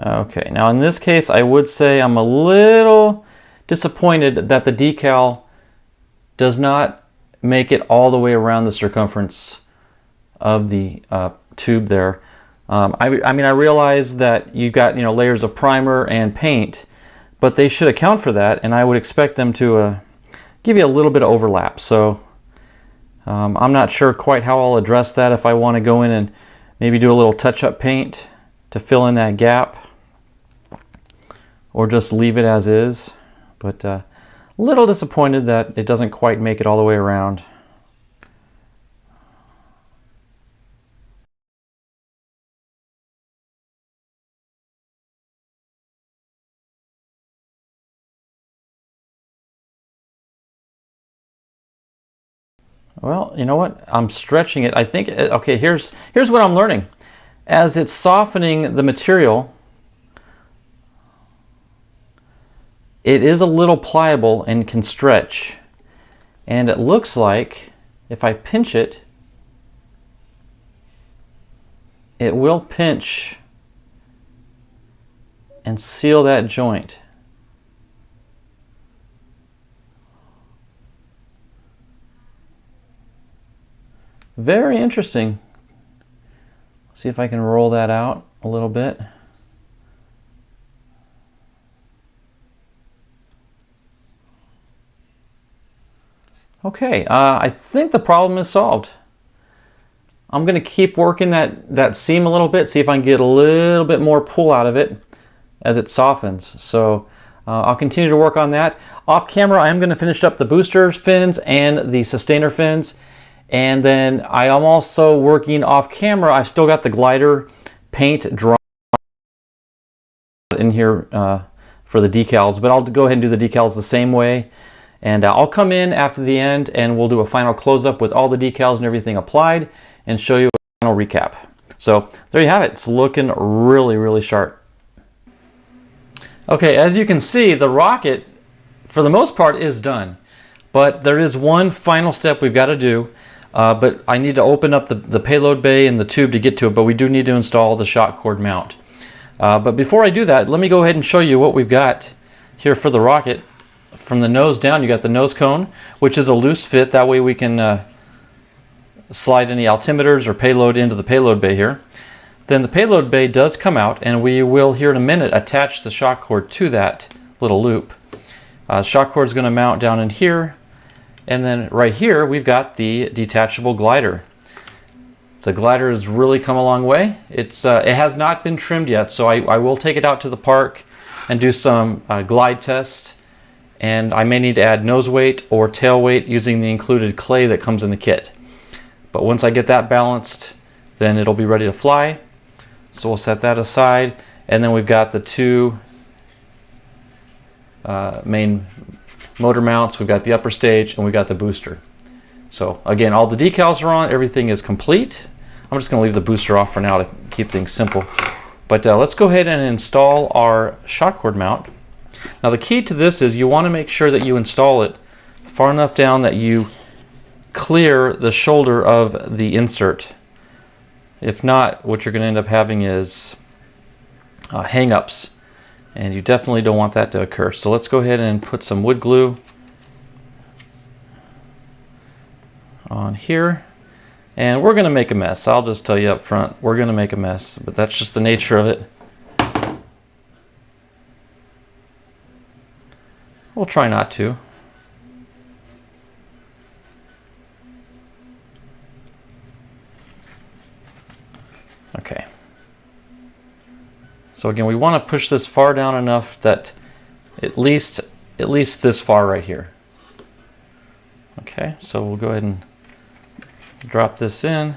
okay, now in this case, I would say I'm a little disappointed that the decal does not make it all the way around the circumference of the tube there. I mean, I realize that you've got, layers of primer and paint, but they should account for that, and I would expect them to give you a little bit of overlap. So I'm not sure quite how I'll address that, if I want to go in and maybe do a little touch-up paint to fill in that gap, or just leave it as is. But A little disappointed that it doesn't quite make it all the way around. Well, you know what? I'm stretching it. I think, okay, here's what I'm learning. As it's softening the material, it is a little pliable and can stretch. And it looks like if I pinch it, it will pinch and seal that joint. Very interesting. See if I can roll that out a little bit. Okay, I think the problem is solved. I'm going to keep working that seam a little bit, see if I can get a little bit more pull out of it as it softens. So I'll continue to work on that. Off camera, I am going to finish up the booster fins and the sustainer fins. And then I am also working off camera. I've still got the glider paint drawn in here for the decals, but I'll go ahead and do the decals the same way. And I'll come in after the end and we'll do a final close-up with all the decals and everything applied and show you a final recap. So there you have it. It's looking really, really sharp. Okay, as you can see, the rocket, for the most part, is done. But there is one final step we've got to do. But I need to open up the payload bay and the tube to get to it, but we do need to install the shock cord mount. But before I do that, let me go ahead and show you what we've got here for the rocket. From the nose down, you got the nose cone, which is a loose fit. That way we can slide any altimeters or payload into the payload bay here. Then the payload bay does come out, and we will here in a minute attach the shock cord to that little loop. Shock cord is going to mount down in here. And then right here, we've got the detachable glider. The glider has really come a long way. It has not been trimmed yet, so I will take it out to the park and do some glide tests. And I may need to add nose weight or tail weight using the included clay that comes in the kit. But once I get that balanced, then it'll be ready to fly. So we'll set that aside. And then we've got the two main motor mounts. We've got the upper stage and we got the booster. So again, all the decals are on, everything is complete. I'm just going to leave the booster off for now to keep things simple. But let's go ahead and install our shock cord mount. Now the key to this is you want to make sure that you install it far enough down that you clear the shoulder of the insert. If not, what you're going to end up having is hang-ups. And you definitely don't want that to occur. So let's go ahead and put some wood glue on here. And we're going to make a mess. I'll just tell you up front, we're going to make a mess. But that's just the nature of it. We'll try not to. Okay. So again, we want to push this far down enough that at least this far right here. Okay, so we'll go ahead and drop this in.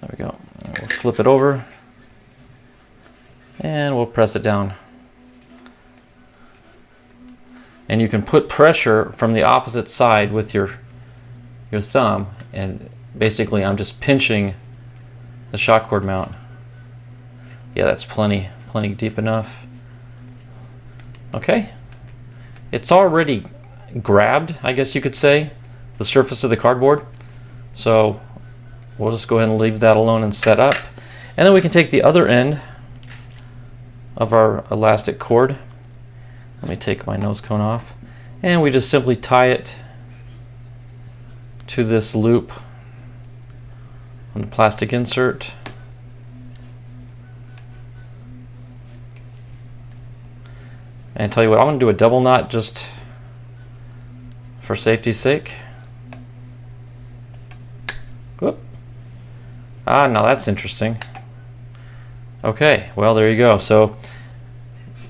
There we go. We'll flip it over and we'll press it down. And you can put pressure from the opposite side with your thumb, and basically I'm just pinching the shock cord mount. Yeah, that's plenty deep enough. Okay. It's already grabbed, I guess you could say, the surface of the cardboard. So we'll just go ahead and leave that alone and set up. And then we can take the other end of our elastic cord. Let me take my nose cone off, and we just simply tie it to this loop on the plastic insert. And tell you what, I'm going to do a double knot just for safety's sake. Whoop. Ah, now that's interesting. Okay, well, there you go. So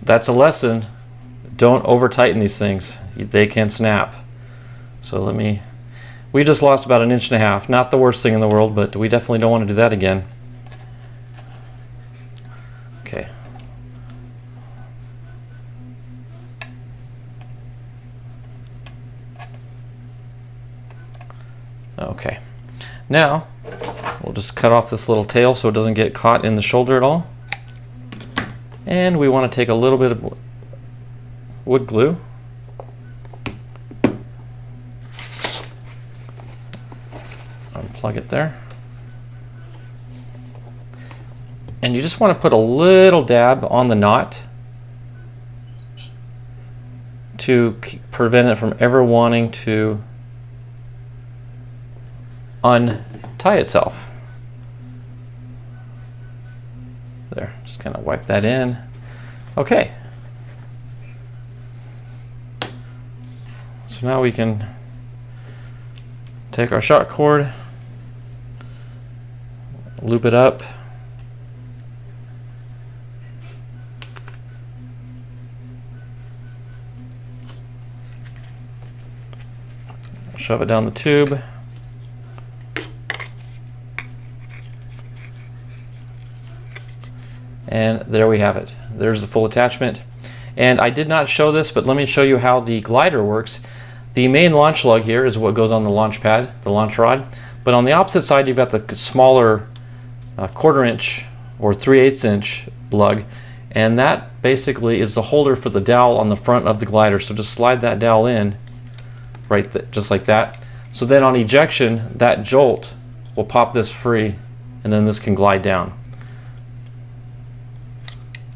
that's a lesson. Don't over tighten these things. They can snap. So we just lost about 1.5 inches. Not the worst thing in the world, but we definitely don't want to do that again. Okay. Okay. Now, we'll just cut off this little tail so it doesn't get caught in the shoulder at all. And we want to take a little bit of wood glue. Unplug it there. And you just want to put a little dab on the knot to prevent it from ever wanting to untie itself. There, just kind of wipe that in. Okay. So now we can take our shock cord, loop it up, shove it down the tube. And there we have it. There's the full attachment. And I did not show this, but let me show you how the glider works. The main launch lug here is what goes on the launch pad, the launch rod. But on the opposite side, you've got the smaller 1/4 inch or 3/8 inch lug. And that basically is the holder for the dowel on the front of the glider. So just slide that dowel in, just like that. So then on ejection, that jolt will pop this free, and then this can glide down.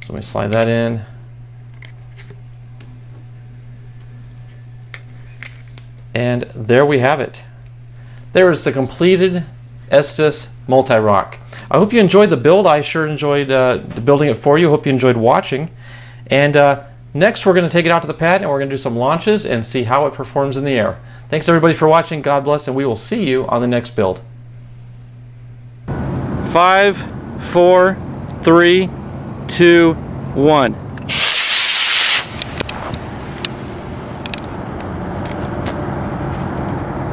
So let me slide that in. And there we have it. There is the completed Estes Multi-Roc. I hope you enjoyed the build. I sure enjoyed building it for you. Hope you enjoyed watching. And next we're going to take it out to the pad and we're going to do some launches and see how it performs in the air. Thanks everybody for watching. God bless, and we will see you on the next build. 5, 4, 3, 2, 1.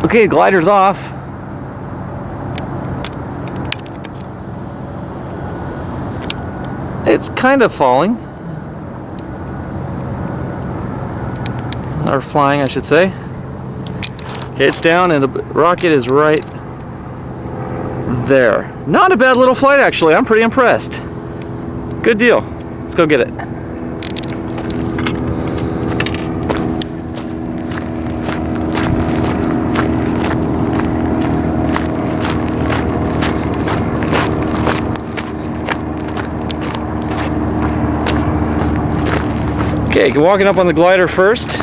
Okay, glider's off. It's kind of falling. Or flying, I should say. It's down and the rocket is right there. Not a bad little flight, actually. I'm pretty impressed. Good deal. Let's go get it. Okay, walking up on the glider first.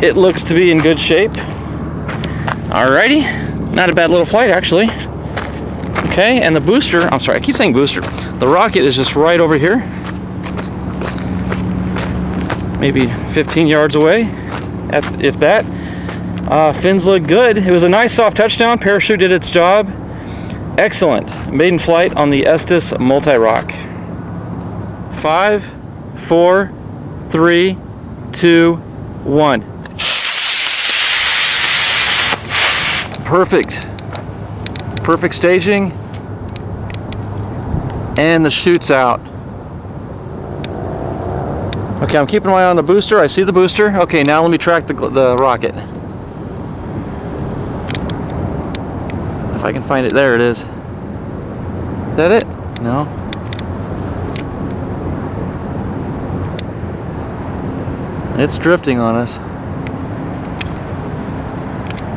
It looks to be in good shape. Alrighty, not a bad little flight actually. Okay, and the booster, I'm sorry, I keep saying booster. The rocket is just right over here. Maybe 15 yards away, if that. Fins look good. It was a nice soft touchdown. Parachute did its job. Excellent. Maiden flight on the Estes Multi-Roc. 5, 4, 3, 2, 1. Perfect. Perfect staging. And the chute's out. Okay, I'm keeping my eye on the booster. I see the booster. Okay, now let me track the rocket. If I can find it, there it is. Is that it? No. It's drifting on us.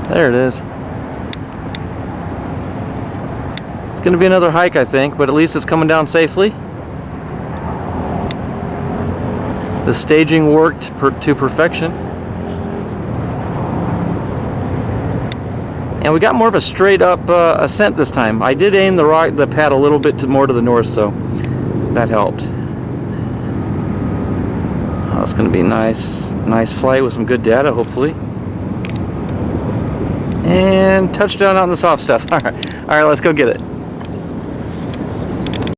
There it is. It's going to be another hike, I think, but at least it's coming down safely. The staging worked to perfection. And we got more of a straight up ascent this time. I did aim the pad a little bit more to the north, so that helped. Oh, it's going to be a nice flight with some good data, hopefully. And touchdown on the soft stuff. All right, let's go get it.